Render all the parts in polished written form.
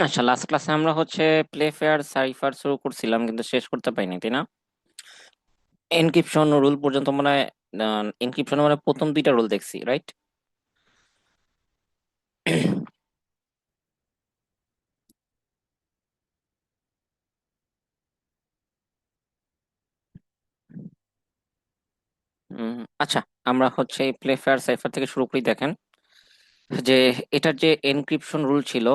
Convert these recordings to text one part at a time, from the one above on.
আচ্ছা, লাস্ট ক্লাসে আমরা হচ্ছে প্লে ফেয়ার সাইফার শুরু করছিলাম কিন্তু শেষ করতে পাইনি, তাই না? এনক্রিপশন রুল পর্যন্ত মানে এনক্রিপশন মানে প্রথম দুইটা রুল দেখছি, রাইট? আচ্ছা, আমরা হচ্ছে এই প্লে ফেয়ার সাইফার থেকে শুরু করি। দেখেন যে এটার যে এনক্রিপশন রুল ছিল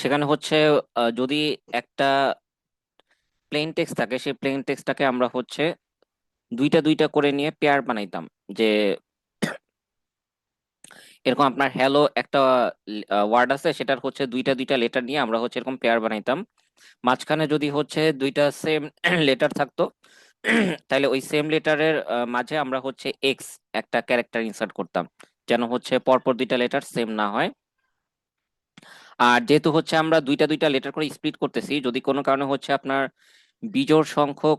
সেখানে হচ্ছে যদি একটা প্লেন টেক্সট থাকে, সেই প্লেন টেক্সটটাকে আমরা হচ্ছে দুইটা দুইটা করে নিয়ে পেয়ার বানাইতাম। যে এরকম আপনার হ্যালো একটা ওয়ার্ড আছে, সেটার হচ্ছে দুইটা দুইটা লেটার নিয়ে আমরা হচ্ছে এরকম পেয়ার বানাইতাম। মাঝখানে যদি হচ্ছে দুইটা সেম লেটার থাকতো, তাহলে ওই সেম লেটারের মাঝে আমরা হচ্ছে এক্স একটা ক্যারেক্টার ইনসার্ট করতাম, যেন হচ্ছে পরপর দুইটা লেটার সেম না হয়। আর যেহেতু হচ্ছে আমরা দুইটা দুইটা লেটার করে স্প্লিট করতেছি, যদি কোনো কারণে হচ্ছে আপনার বিজোড় সংখ্যক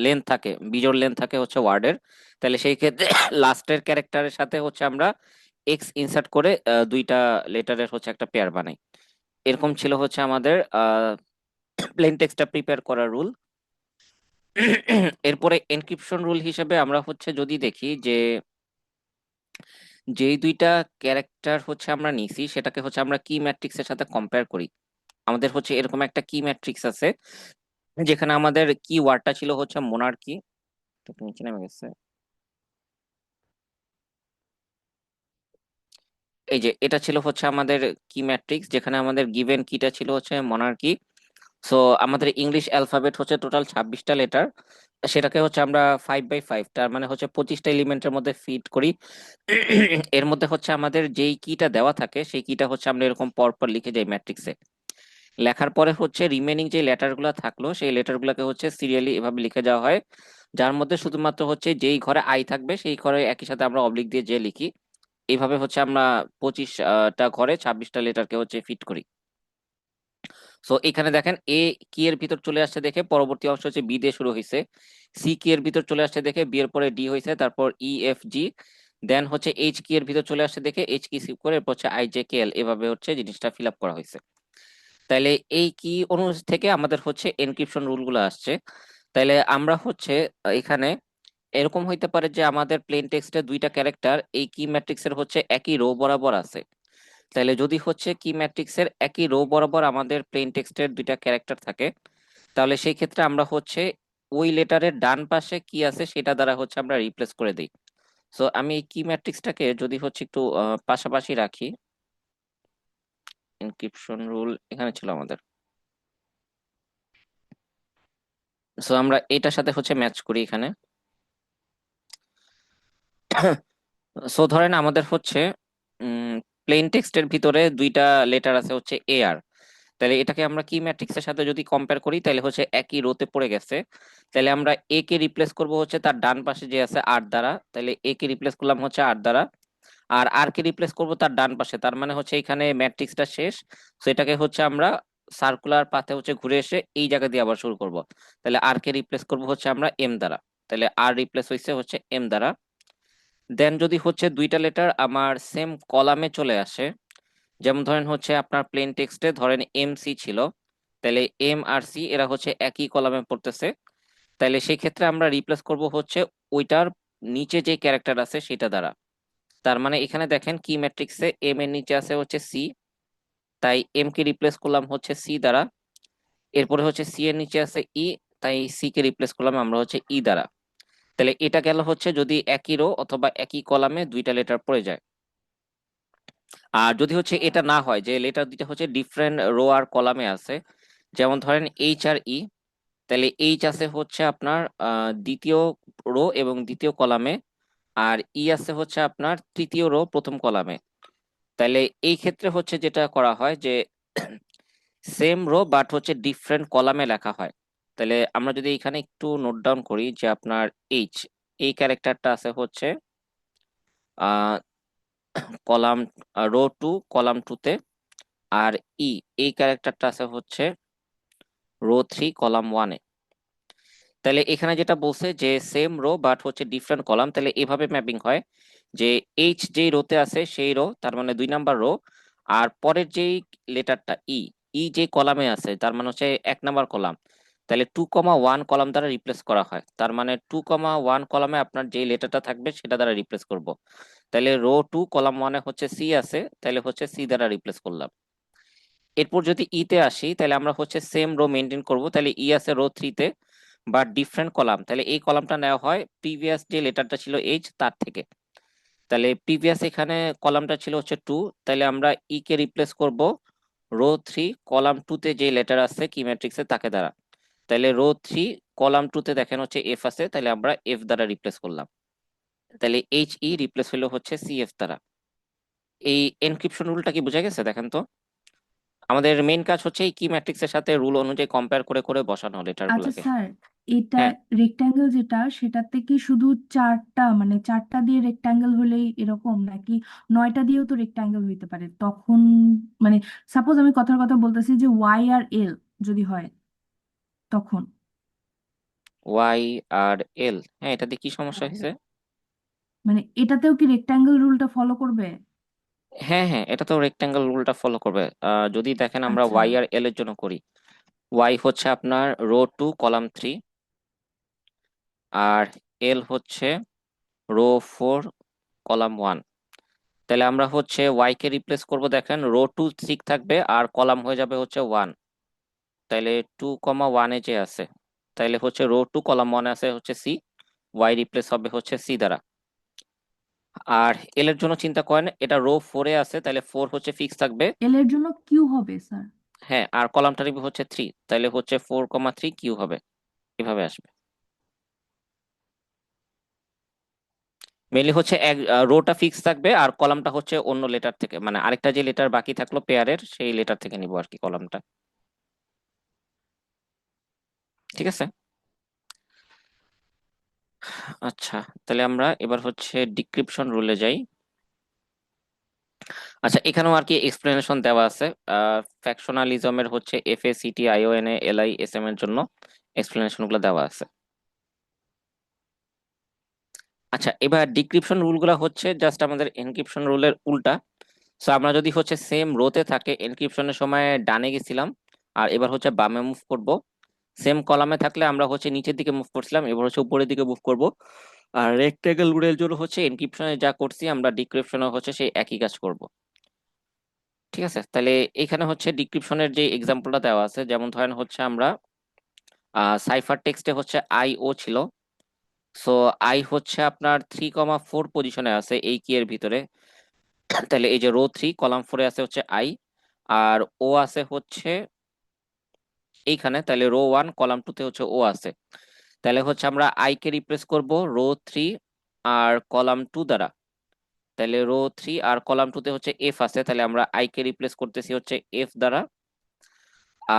লেন্থ থাকে, বিজোড় লেন্থ থাকে হচ্ছে ওয়ার্ডের, তাহলে সেই ক্ষেত্রে লাস্টের ক্যারেক্টারের সাথে হচ্ছে আমরা এক্স ইনসার্ট করে দুইটা লেটারের হচ্ছে একটা পেয়ার বানাই। এরকম ছিল হচ্ছে আমাদের প্লেন টেক্সটটা প্রিপেয়ার করার রুল। এরপরে এনক্রিপশন রুল হিসেবে আমরা হচ্ছে যদি দেখি যে যেই দুইটা ক্যারেক্টার হচ্ছে আমরা নিছি সেটাকে হচ্ছে আমরা কি ম্যাট্রিক্স এর সাথে কম্পেয়ার করি। আমাদের হচ্ছে এরকম একটা কি ম্যাট্রিক্স আছে যেখানে আমাদের কি ওয়ার্ডটা ছিল হচ্ছে মোনার্কি। তো নিচে নেমে গেছে। এই যে এটা ছিল হচ্ছে আমাদের কি ম্যাট্রিক্স, যেখানে আমাদের গিভেন কিটা ছিল হচ্ছে মনার্কি। সো আমাদের ইংলিশ অ্যালফাবেট হচ্ছে টোটাল 26টা লেটার, সেটাকে হচ্ছে আমরা 5 বাই 5, তার মানে হচ্ছে 25টা এলিমেন্টের মধ্যে ফিট করি। এর মধ্যে হচ্ছে আমাদের যেই কিটা দেওয়া থাকে সেই কিটা হচ্ছে আমরা এরকম পরপর লিখে যাই ম্যাট্রিক্সে। লেখার পরে হচ্ছে রিমেনিং যে লেটার গুলো থাকলো সেই লেটার গুলোকে হচ্ছে সিরিয়ালি এভাবে লিখে যাওয়া হয়, যার মধ্যে শুধুমাত্র হচ্ছে যেই ঘরে আই থাকবে সেই ঘরে একই সাথে আমরা অবলিক দিয়ে যে লিখি। এইভাবে হচ্ছে আমরা 25টা ঘরে 26টা লেটারকে হচ্ছে ফিট করি। সো এখানে দেখেন এ কি এর ভিতর চলে আসছে দেখে পরবর্তী অংশ হচ্ছে বি দিয়ে শুরু হয়েছে, সি কি এর ভিতর চলে আসছে দেখে বি এর পরে ডি হয়েছে, তারপর ই এফ জি, দেন হচ্ছে এইচ কি এর ভিতর চলে আসছে দেখে এইচ কি স্কিপ করে এরপর হচ্ছে আই জে কে এল, এভাবে হচ্ছে জিনিসটা ফিল আপ করা হয়েছে। তাইলে এই কি অনুযায়ী থেকে আমাদের হচ্ছে এনক্রিপশন রুল গুলো আসছে। তাইলে আমরা হচ্ছে এখানে এরকম হইতে পারে যে আমাদের প্লেন টেক্সটে দুইটা ক্যারেক্টার এই কি ম্যাট্রিক্সের হচ্ছে একই রো বরাবর আছে। তাহলে যদি হচ্ছে কি ম্যাট্রিক্সের একই রো বরাবর আমাদের প্লেন টেক্সটের দুইটা ক্যারেক্টার থাকে, তাহলে সেই ক্ষেত্রে আমরা হচ্ছে ওই লেটারের ডান পাশে কি আছে সেটা দ্বারা হচ্ছে আমরা রিপ্লেস করে দিই। সো আমি এই কি ম্যাট্রিক্সটাকে যদি হচ্ছে একটু পাশাপাশি রাখি, এনক্রিপশন রুল এখানে ছিল আমাদের। সো আমরা এটার সাথে হচ্ছে ম্যাচ করি এখানে। সো ধরেন আমাদের হচ্ছে প্লেন টেক্সটের ভিতরে দুইটা লেটার আছে হচ্ছে এ আর। তাহলে এটাকে আমরা কি ম্যাট্রিক্সের সাথে যদি কম্পেয়ার করি তাহলে হচ্ছে একই রোতে পড়ে গেছে। তাহলে আমরা এ কে রিপ্লেস করব হচ্ছে তার ডান পাশে যে আছে আর দ্বারা, তাহলে এ কে রিপ্লেস করলাম হচ্ছে আর দ্বারা। আর কে রিপ্লেস করব তার ডান পাশে, তার মানে হচ্ছে এখানে ম্যাট্রিক্সটা শেষ। তো এটাকে হচ্ছে আমরা সার্কুলার পাথে হচ্ছে ঘুরে এসে এই জায়গা দিয়ে আবার শুরু করব। তাহলে আর কে রিপ্লেস করব হচ্ছে আমরা এম দ্বারা। তাহলে আর রিপ্লেস হয়েছে হচ্ছে এম দ্বারা। দেন যদি হচ্ছে দুইটা লেটার আমার সেম কলামে চলে আসে, যেমন ধরেন হচ্ছে আপনার প্লেন টেক্সটে ধরেন এম সি ছিল, তাহলে এম আর সি এরা হচ্ছে একই কলামে পড়তেছে, তাহলে সেই ক্ষেত্রে আমরা রিপ্লেস করব হচ্ছে ওইটার নিচে যে ক্যারেক্টার আছে সেটা দ্বারা। তার মানে এখানে দেখেন কি ম্যাট্রিক্সে এম এর নিচে আছে হচ্ছে সি, তাই এম কে রিপ্লেস করলাম হচ্ছে সি দ্বারা। এরপরে হচ্ছে সি এর নিচে আছে ই, তাই সি কে রিপ্লেস করলাম আমরা হচ্ছে ই দ্বারা। তাহলে এটা গেল হচ্ছে যদি একই রো অথবা একই কলামে দুইটা লেটার পড়ে যায়। আর যদি হচ্ছে এটা না হয় যে লেটার দুইটা হচ্ছে ডিফারেন্ট রো আর কলামে আছে, যেমন ধরেন এইচ আর ই, তাহলে এইচ আছে হচ্ছে আপনার দ্বিতীয় রো এবং দ্বিতীয় কলামে, আর ই আছে হচ্ছে আপনার তৃতীয় রো প্রথম কলামে। তাহলে এই ক্ষেত্রে হচ্ছে যেটা করা হয় যে সেম রো বাট হচ্ছে ডিফারেন্ট কলামে লেখা হয়। তাহলে আমরা যদি এখানে একটু নোট ডাউন করি যে আপনার এইচ এই ক্যারেক্টারটা আছে হচ্ছে আহ কলাম রো 2 কলাম 2 তে, আর ই এই ক্যারেক্টারটা আছে হচ্ছে রো 3 কলাম 1-এ। তাহলে এখানে যেটা বলছে যে সেম রো বাট হচ্ছে ডিফারেন্ট কলাম, তাহলে এভাবে ম্যাপিং হয় যে এইচ যেই রোতে আছে সেই রো, তার মানে 2 নাম্বার রো, আর পরের যেই লেটারটা ই, ই যে কলামে আছে তার মানে হচ্ছে 1 নাম্বার কলাম, তাহলে 2,1 কলাম দ্বারা রিপ্লেস করা হয়, তার মানে 2,1 কলামে আপনার যে লেটারটা থাকবে সেটা দ্বারা রিপ্লেস করব। তাহলে রো 2 কলাম 1-এ হচ্ছে সি আছে, তাহলে হচ্ছে সি দ্বারা রিপ্লেস করলাম। এরপর যদি তে আসি তাহলে আমরা হচ্ছে সেম রো মেনটেন করব, তাহলে আছে রো 3-তে, বা ডিফারেন্ট কলাম, তাহলে এই কলামটা নেওয়া হয় প্রিভিয়াস যে লেটারটা ছিল এইচ তার থেকে। তাহলে প্রিভিয়াস এখানে কলামটা ছিল হচ্ছে 2, তাহলে আমরা কে রিপ্লেস করব রো 3 কলাম 2-তে যে লেটার আছে কি ম্যাট্রিক্সে তাকে দ্বারা। তাহলে রো 3 কলাম 2-তে দেখেন হচ্ছে এফ আছে, তাহলে আমরা এফ দ্বারা রিপ্লেস করলাম। তাহলে রিপ্লেস হলো হচ্ছে সিএফ দ্বারা। এই এনক্রিপশন রুলটা কি বোঝা গেছে দেখেন তো? আমাদের মেইন কাজ হচ্ছে এই কি ম্যাট্রিক্সের সাথে রুল অনুযায়ী কম্পেয়ার করে করে বসানো লেটার আচ্ছা গুলাকে। স্যার, এটা হ্যাঁ, রেক্ট্যাঙ্গেল যেটা, সেটাতে কি শুধু চারটা, মানে চারটা দিয়ে রেক্ট্যাঙ্গেল হলেই এরকম, নাকি নয়টা দিয়েও তো রেক্ট্যাঙ্গেল হইতে পারে তখন? মানে সাপোজ আমি কথার কথা বলতেছি যে ওয়াই আর এল যদি হয় তখন। ওয়াই আর এল, হ্যাঁ এটাতে কি সমস্যা হয়েছে? মানে এটাতেও কি রেক্ট্যাঙ্গেল রুলটা ফলো করবে? হ্যাঁ হ্যাঁ, এটা তো রেক্টাঙ্গেল রুলটা ফলো করবে। যদি দেখেন আমরা আচ্ছা। ওয়াই আর এল এর জন্য করি, ওয়াই হচ্ছে আপনার রো 2 কলাম 3, আর এল হচ্ছে রো 4 কলাম 1। তাহলে আমরা হচ্ছে ওয়াই কে রিপ্লেস করব, দেখেন রো 2 ঠিক থাকবে আর কলাম হয়ে যাবে হচ্ছে 1। তাহলে 2,1-এ যে আছে, তাহলে হচ্ছে রো 2 কলাম 1-এ আছে হচ্ছে সি, ওয়াই রিপ্লেস হবে হচ্ছে সি দ্বারা। আর এল এর জন্য চিন্তা করেন, এটা রো 4-এ আছে, তাহলে 4 হচ্ছে ফিক্স থাকবে। এল এর জন্য কিউ হবে স্যার? হ্যাঁ, আর কলামটা নিবে হচ্ছে 3, তাহলে হচ্ছে 4,3 কিউ হবে, এভাবে আসবে। মেনলি হচ্ছে এক রোটা ফিক্স থাকবে আর কলামটা হচ্ছে অন্য লেটার থেকে, মানে আরেকটা যে লেটার বাকি থাকলো পেয়ারের সেই লেটার থেকে নিব আর কি কলামটা। ঠিক আছে। আচ্ছা, তাহলে আমরা এবার হচ্ছে ডিক্রিপশন রুলে যাই। আচ্ছা, এখানেও আর কি এক্সপ্লেনেশন দেওয়া আছে। ফ্যাকশনালিজমের হচ্ছে FACTIONALISM এর জন্য এক্সপ্লেনেশন গুলো দেওয়া আছে। আচ্ছা, এবার ডিক্রিপশন রুল গুলা হচ্ছে জাস্ট আমাদের এনক্রিপশন রুলের উল্টা। সো আমরা যদি হচ্ছে সেম রোতে থাকে এনক্রিপশনের সময় ডানে গেছিলাম, আর এবার হচ্ছে বামে মুভ করব। সেম কলামে থাকলে আমরা হচ্ছে নিচের দিকে মুভ করছিলাম, এবার হচ্ছে উপরের দিকে মুভ করব। আর রেক্টেঙ্গেল রুলের জন্য হচ্ছে এনক্রিপশনে যা করছি আমরা ডিক্রিপশনে হচ্ছে সেই একই কাজ করব। ঠিক আছে, তাহলে এখানে হচ্ছে ডিক্রিপশনের যে এক্সাম্পলটা দেওয়া আছে, যেমন ধরেন হচ্ছে আমরা সাইফার টেক্সটে হচ্ছে আই ও ছিল। সো আই হচ্ছে আপনার 3,4 পজিশনে আছে এই কি এর ভিতরে। তাহলে এই যে রো 3 কলাম 4-এ আছে হচ্ছে আই, আর ও আছে হচ্ছে এইখানে, তাহলে রো 1 কলাম 2-তে হচ্ছে ও আছে। তাহলে হচ্ছে আমরা আই কে রিপ্লেস করব রো 3 আর কলাম 2 দ্বারা। তাহলে রো 3 আর কলাম 2-তে হচ্ছে এফ আছে, তাহলে আমরা আই কে রিপ্লেস করতেছি হচ্ছে এফ দ্বারা।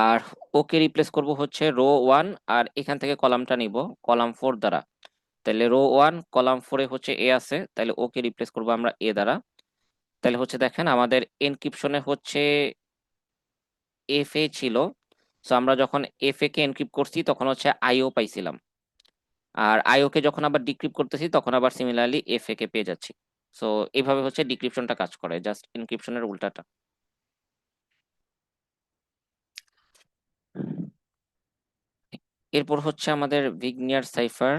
আর ওকে রিপ্লেস করব হচ্ছে রো 1, আর এখান থেকে কলামটা নিব কলাম 4 দ্বারা। তাহলে রো 1 কলাম 4-এ হচ্ছে এ আছে, তাহলে ওকে রিপ্লেস করব আমরা এ দ্বারা। তাহলে হচ্ছে দেখেন আমাদের এনক্রিপশনে হচ্ছে এফ এ ছিল। সো আমরা যখন এফ এ কে এনক্রিপ্ট করছি তখন হচ্ছে আইও পাইছিলাম, আর আইও কে যখন আবার ডিক্রিপ্ট করতেছি তখন আবার সিমিলারলি এফ এ কে পেয়ে যাচ্ছি। সো এইভাবে হচ্ছে ডিক্রিপশনটা কাজ করে, জাস্ট এনক্রিপশনের উল্টাটা। এরপর হচ্ছে আমাদের ভিগনিয়ার সাইফার।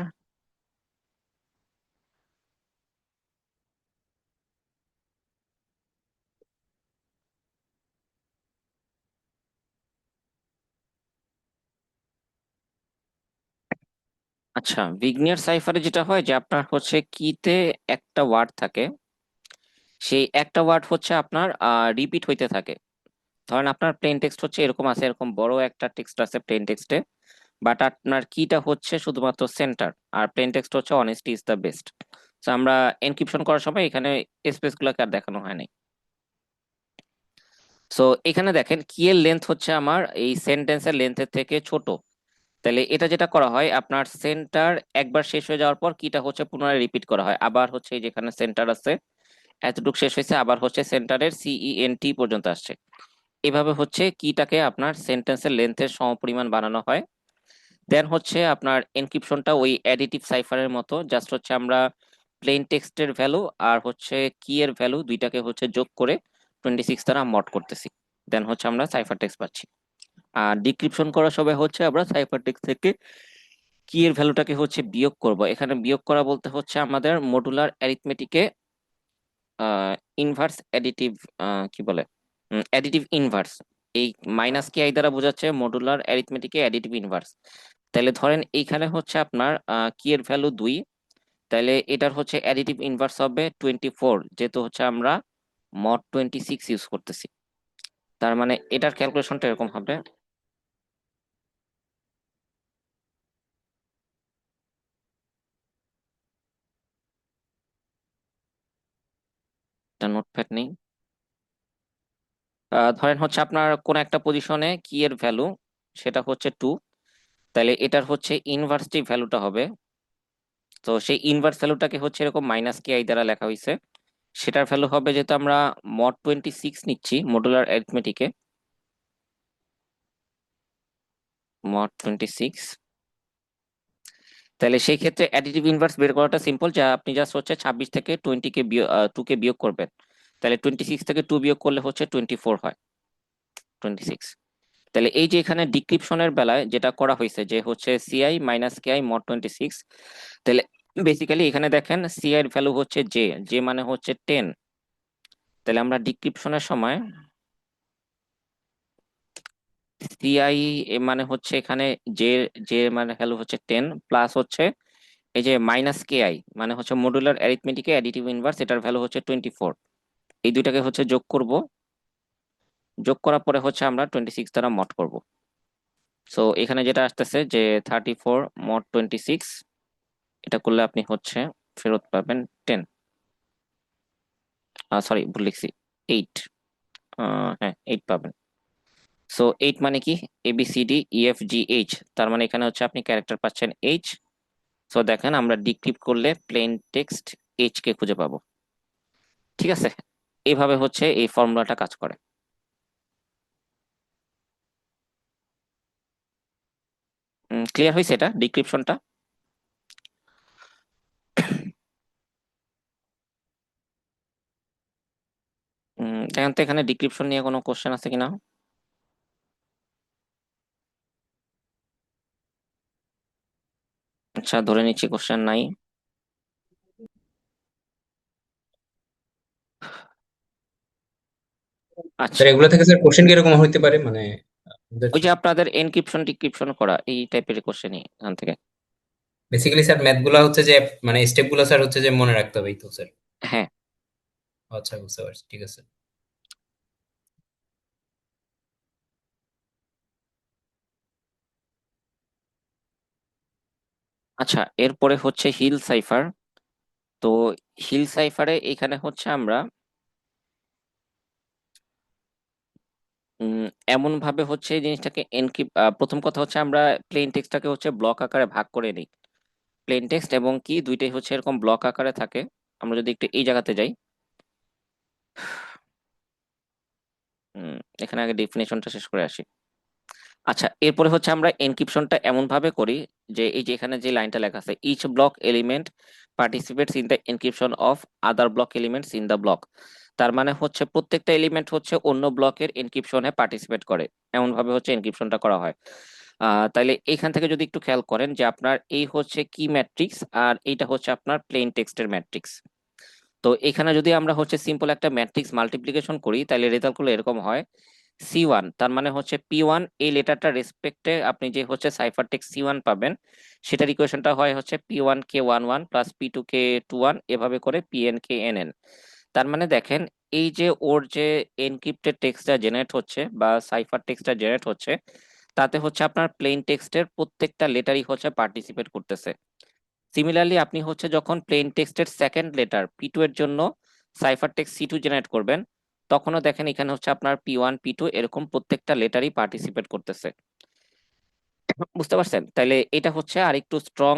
আচ্ছা, ভিগনিয়ার সাইফারে যেটা হয় যে আপনার হচ্ছে কিতে একটা ওয়ার্ড থাকে, সেই একটা ওয়ার্ড হচ্ছে আপনার রিপিট হইতে থাকে। ধরেন আপনার প্লেন টেক্সট হচ্ছে এরকম আছে, এরকম বড় একটা টেক্সট আছে প্লেন টেক্সটে, বাট আপনার কিটা হচ্ছে শুধুমাত্র সেন্টার, আর প্লেন টেক্সট হচ্ছে অনেস্টি ইজ দ্য বেস্ট। তো আমরা এনক্রিপশন করার সময় এখানে স্পেস গুলোকে আর দেখানো হয় নাই। সো এখানে দেখেন কি এর লেন্থ হচ্ছে আমার এই সেন্টেন্সের লেন্থের থেকে ছোট। তাহলে এটা যেটা করা হয় আপনার সেন্টার একবার শেষ হয়ে যাওয়ার পর কিটা হচ্ছে পুনরায় রিপিট করা হয়, আবার হচ্ছে এই যেখানে সেন্টার আছে এতটুকু শেষ হয়েছে, আবার হচ্ছে সেন্টারের CENT পর্যন্ত আসছে। এভাবে হচ্ছে কিটাকে আপনার সেন্টেন্সের লেন্থের সমপরিমাণ বানানো হয়। দেন হচ্ছে আপনার এনক্রিপশনটা ওই অ্যাডিটিভ সাইফারের মতো, জাস্ট হচ্ছে আমরা প্লেন টেক্সটের ভ্যালু আর হচ্ছে কি এর ভ্যালু দুইটাকে হচ্ছে যোগ করে 26 দ্বারা মড করতেছি, দেন হচ্ছে আমরা সাইফার টেক্সট পাচ্ছি। আর ডিক্রিপশন করার সময় হচ্ছে আমরা সাইফার টেক্সট থেকে কি এর ভ্যালুটাকে হচ্ছে বিয়োগ করব। এখানে বিয়োগ করা বলতে হচ্ছে আমাদের মডুলার অ্যারিথমেটিকে ইনভার্স অ্যাডিটিভ, কি বলে, অ্যাডিটিভ ইনভার্স। এই মাইনাস কে আই দ্বারা বোঝাচ্ছে মডুলার অ্যারিথমেটিকে অ্যাডিটিভ ইনভার্স। তাহলে ধরেন এইখানে হচ্ছে আপনার কি এর ভ্যালু 2, তাহলে এটার হচ্ছে অ্যাডিটিভ ইনভার্স হবে 24, যেহেতু হচ্ছে আমরা মড 26 ইউজ করতেছি। তার মানে এটার ক্যালকুলেশনটা এরকম হবে। এটা নোটপ্যাড নেই। ধরেন হচ্ছে আপনার কোন একটা পজিশনে কি এর ভ্যালু সেটা হচ্ছে 2, তাহলে এটার হচ্ছে ইনভার্সটিভ ভ্যালুটা হবে, তো সেই ইনভার্স ভ্যালুটাকে হচ্ছে এরকম মাইনাস কে আই দ্বারা লেখা হয়েছে। সেটার ভ্যালু হবে, যেহেতু আমরা মড 26 নিচ্ছি মডুলার অ্যারিথমেটিকে, মড 26, তাহলে সেই ক্ষেত্রে অ্যাডিটিভ ইনভার্স বের করাটা সিম্পল, যা আপনি জাস্ট হচ্ছে 26 থেকে 2 কে বিয়োগ করবেন। তাহলে 26 থেকে 2 বিয়োগ করলে হচ্ছে 24 হয়, 26। তাহলে এই যে এখানে ডিক্রিপশনের বেলায় যেটা করা হয়েছে যে হচ্ছে সিআই মাইনাস কেআই মড 26, তাহলে বেসিক্যালি এখানে দেখেন সিআই এর ভ্যালু হচ্ছে জে, জে মানে হচ্ছে 10। তাহলে আমরা ডিক্রিপশনের সময় সিআই মানে হচ্ছে এখানে জে, জে মানে ভ্যালু হচ্ছে 10 প্লাস হচ্ছে এই যে মাইনাস কেআই মানে হচ্ছে মডুলার অ্যারিথমেটিকে অ্যাডিটিভ ইনভার্স, এটার ভ্যালু হচ্ছে 24। এই দুইটাকে হচ্ছে যোগ করব, যোগ করার পরে হচ্ছে আমরা 26 দ্বারা মড করব। সো এখানে যেটা আসতেছে যে 34 মড 26, এটা করলে আপনি হচ্ছে ফেরত পাবেন 10, সরি ভুল লিখছি, 8। হ্যাঁ 8 পাবেন। সো 8 মানে কি, A B C D E F G H, তার মানে এখানে হচ্ছে আপনি ক্যারেক্টার পাচ্ছেন এইচ। সো দেখেন আমরা ডিক্রিপ্ট করলে প্লেন টেক্সট এইচ কে খুঁজে পাবো। ঠিক আছে, এইভাবে হচ্ছে এই ফর্মুলাটা কাজ করে। ক্লিয়ার হয়েছে এটা ডিক্রিপশনটা? দেখেন তো এখানে ডিক্রিপশন নিয়ে কোনো কোশ্চেন আছে কিনা। আচ্ছা ধরে নিচ্ছি কোশ্চেন নাই। স্যার আচ্ছা, এগুলো থেকে স্যার কোশ্চেন কিরকম হইতে পারে মানে আমাদের ওই যে আপনাদের এনক্রিপশন ডিক্রিপশন করা এই টাইপের কোশ্চেনই এখান থেকে। বেসিক্যালি স্যার ম্যাথ গুলা হচ্ছে যে মানে স্টেপ গুলো স্যার হচ্ছে যে মনে রাখতে হবে এই তো স্যার। হ্যাঁ। আচ্ছা বুঝতে পারছি, ঠিক আছে। আচ্ছা এরপরে হচ্ছে হিল সাইফার। তো হিল সাইফারে এখানে হচ্ছে আমরা এমন ভাবে হচ্ছে এই জিনিসটাকে এনক্রিপ্ট, প্রথম কথা হচ্ছে আমরা প্লেন টেক্সটটাকে হচ্ছে ব্লক আকারে ভাগ করে নিই। প্লেন টেক্সট এবং কি দুইটাই হচ্ছে এরকম ব্লক আকারে থাকে। আমরা যদি একটু এই জায়গাতে যাই, উম, এখানে আগে ডেফিনেশনটা শেষ করে আসি। আচ্ছা এরপরে হচ্ছে আমরা এনক্রিপশনটা এমন ভাবে করি যে এই যে এখানে যে লাইনটা লেখা আছে, each block element participates in the encryption of other block elements in the block. তার মানে হচ্ছে প্রত্যেকটা এলিমেন্ট হচ্ছে অন্য ব্লকের এনক্রিপশনে পার্টিসিপেট করে, এমন ভাবে হচ্ছে এনক্রিপশনটা করা হয়। তাইলে এখান থেকে যদি একটু খেয়াল করেন যে আপনার এই হচ্ছে কি ম্যাট্রিক্স আর এইটা হচ্ছে আপনার প্লেন টেক্সটের ম্যাট্রিক্স। তো এখানে যদি আমরা হচ্ছে সিম্পল একটা ম্যাট্রিক্স মাল্টিপ্লিকেশন করি তাহলে রেজাল্ট গুলো এরকম হয়। C1 তার মানে হচ্ছে P1, এই লেটারটা রেসপেক্টে আপনি যে হচ্ছে সাইফার টেক্সট C1 পাবেন, সেটার ইকুয়েশনটা হয় হচ্ছে P1 কে 11 প্লাস P2 কে 21, এভাবে করে Pn কে nn। তার মানে দেখেন এই যে ওর যে এনক্রিপ্টেড টেক্সটটা জেনারেট হচ্ছে বা সাইফার টেক্সটটা জেনারেট হচ্ছে, তাতে হচ্ছে আপনার প্লেন টেক্সটের প্রত্যেকটা লেটারই হচ্ছে পার্টিসিপেট করতেছে। সিমিলারলি আপনি হচ্ছে যখন প্লেন টেক্সটের সেকেন্ড লেটার P2 এর জন্য সাইফার টেক্সট C2 জেনারেট করবেন, তখনও দেখেন এখানে হচ্ছে আপনার P1 P2 এরকম প্রত্যেকটা লেটারই পার্টিসিপেট করতেছে। বুঝতে পারছেন? তাইলে এটা হচ্ছে আরেকটু স্ট্রং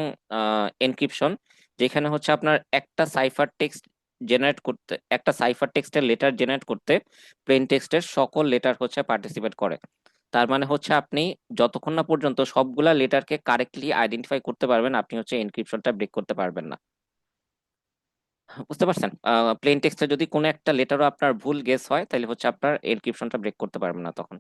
এনক্রিপশন, যেখানে হচ্ছে আপনার একটা সাইফার টেক্সট জেনারেট করতে, একটা সাইফার টেক্সটের লেটার জেনারেট করতে প্লেন টেক্সটের সকল লেটার হচ্ছে পার্টিসিপেট করে। তার মানে হচ্ছে আপনি যতক্ষণ না পর্যন্ত সবগুলা লেটারকে কারেক্টলি আইডেন্টিফাই করতে পারবেন, আপনি হচ্ছে এনক্রিপশনটা ব্রেক করতে পারবেন না। বুঝতে পারছেন? প্লেন টেক্সটে যদি কোনো একটা লেটারও আপনার ভুল গেস হয় তাহলে হচ্ছে আপনার এনক্রিপশনটা ব্রেক করতে পারবেন না তখন।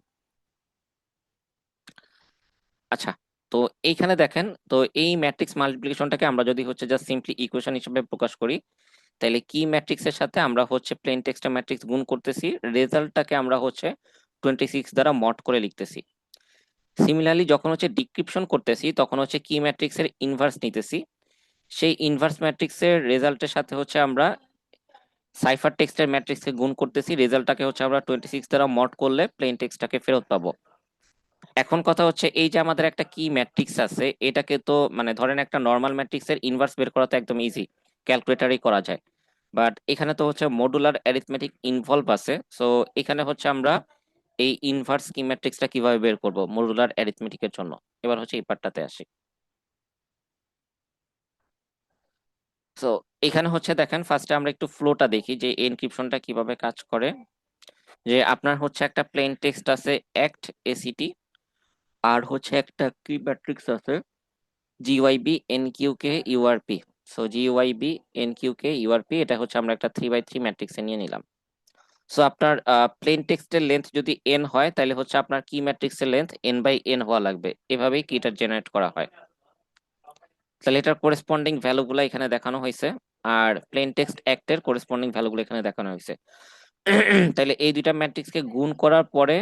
আচ্ছা, তো এইখানে দেখেন, তো এই ম্যাট্রিক্স মাল্টিপ্লিকেশনটাকে আমরা যদি হচ্ছে জাস্ট সিম্পলি ইকুয়েশন হিসেবে প্রকাশ করি, তাহলে কি ম্যাট্রিক্সের সাথে আমরা হচ্ছে প্লেন টেক্সটের ম্যাট্রিক্স গুণ করতেছি, রেজাল্টটাকে আমরা হচ্ছে 26 দ্বারা মড করে লিখতেছি। সিমিলারলি যখন হচ্ছে ডিক্রিপশন করতেছি তখন হচ্ছে কি ম্যাট্রিক্সের ইনভার্স নিতেছি, সেই ইনভার্স ম্যাট্রিক্সের রেজাল্টের সাথে হচ্ছে আমরা সাইফার টেক্সটের ম্যাট্রিক্সকে গুণ করতেছি, রেজাল্টটাকে হচ্ছে আমরা 26 দ্বারা মড করলে প্লেন টেক্সটটাকে ফেরত পাবো। এখন কথা হচ্ছে এই যে আমাদের একটা কি ম্যাট্রিক্স আছে, এটাকে তো মানে ধরেন একটা নর্মাল ম্যাট্রিক্সের ইনভার্স বের করা তো একদম ইজি, ক্যালকুলেটারই করা যায়। বাট এখানে তো হচ্ছে মডুলার অ্যারিথমেটিক ইনভলভ আছে, সো এখানে হচ্ছে আমরা এই ইনভার্স কি ম্যাট্রিক্সটা কিভাবে বের করব মডুলার অ্যারিথমেটিকের জন্য। এবার হচ্ছে এই পার্টটাতে আসি। সো এখানে হচ্ছে দেখেন, ফার্স্টে আমরা একটু ফ্লোটা দেখি যে এনক্রিপশনটা কিভাবে কাজ করে। যে আপনার হচ্ছে একটা প্লেন টেক্সট আছে অ্যাক্ট এসিটি, আর হচ্ছে একটা কি ম্যাট্রিক্স আছে জিওয়াইবি এনকিউকে ইউআরপি। সো জিওয়াইবি এনকিউকে ইউআরপি, এটা হচ্ছে আমরা একটা 3x3 ম্যাট্রিক্সে নিয়ে নিলাম। সো আপনার প্লেন টেক্সটের লেন্থ যদি n হয় তাহলে হচ্ছে আপনার কি ম্যাট্রিক্সের লেন্থ n/n হওয়া লাগবে, এভাবেই কিটা জেনারেট করা হয়। তাহলে এটার করেসপন্ডিং ভ্যালুগুলো এখানে দেখানো হয়েছে, আর প্লেন টেক্সট অ্যাক্টের করেসপন্ডিং ভ্যালুগুলো এখানে দেখানো হয়েছে। তাহলে এই দুইটা ম্যাট্রিক্সকে গুণ করার পরে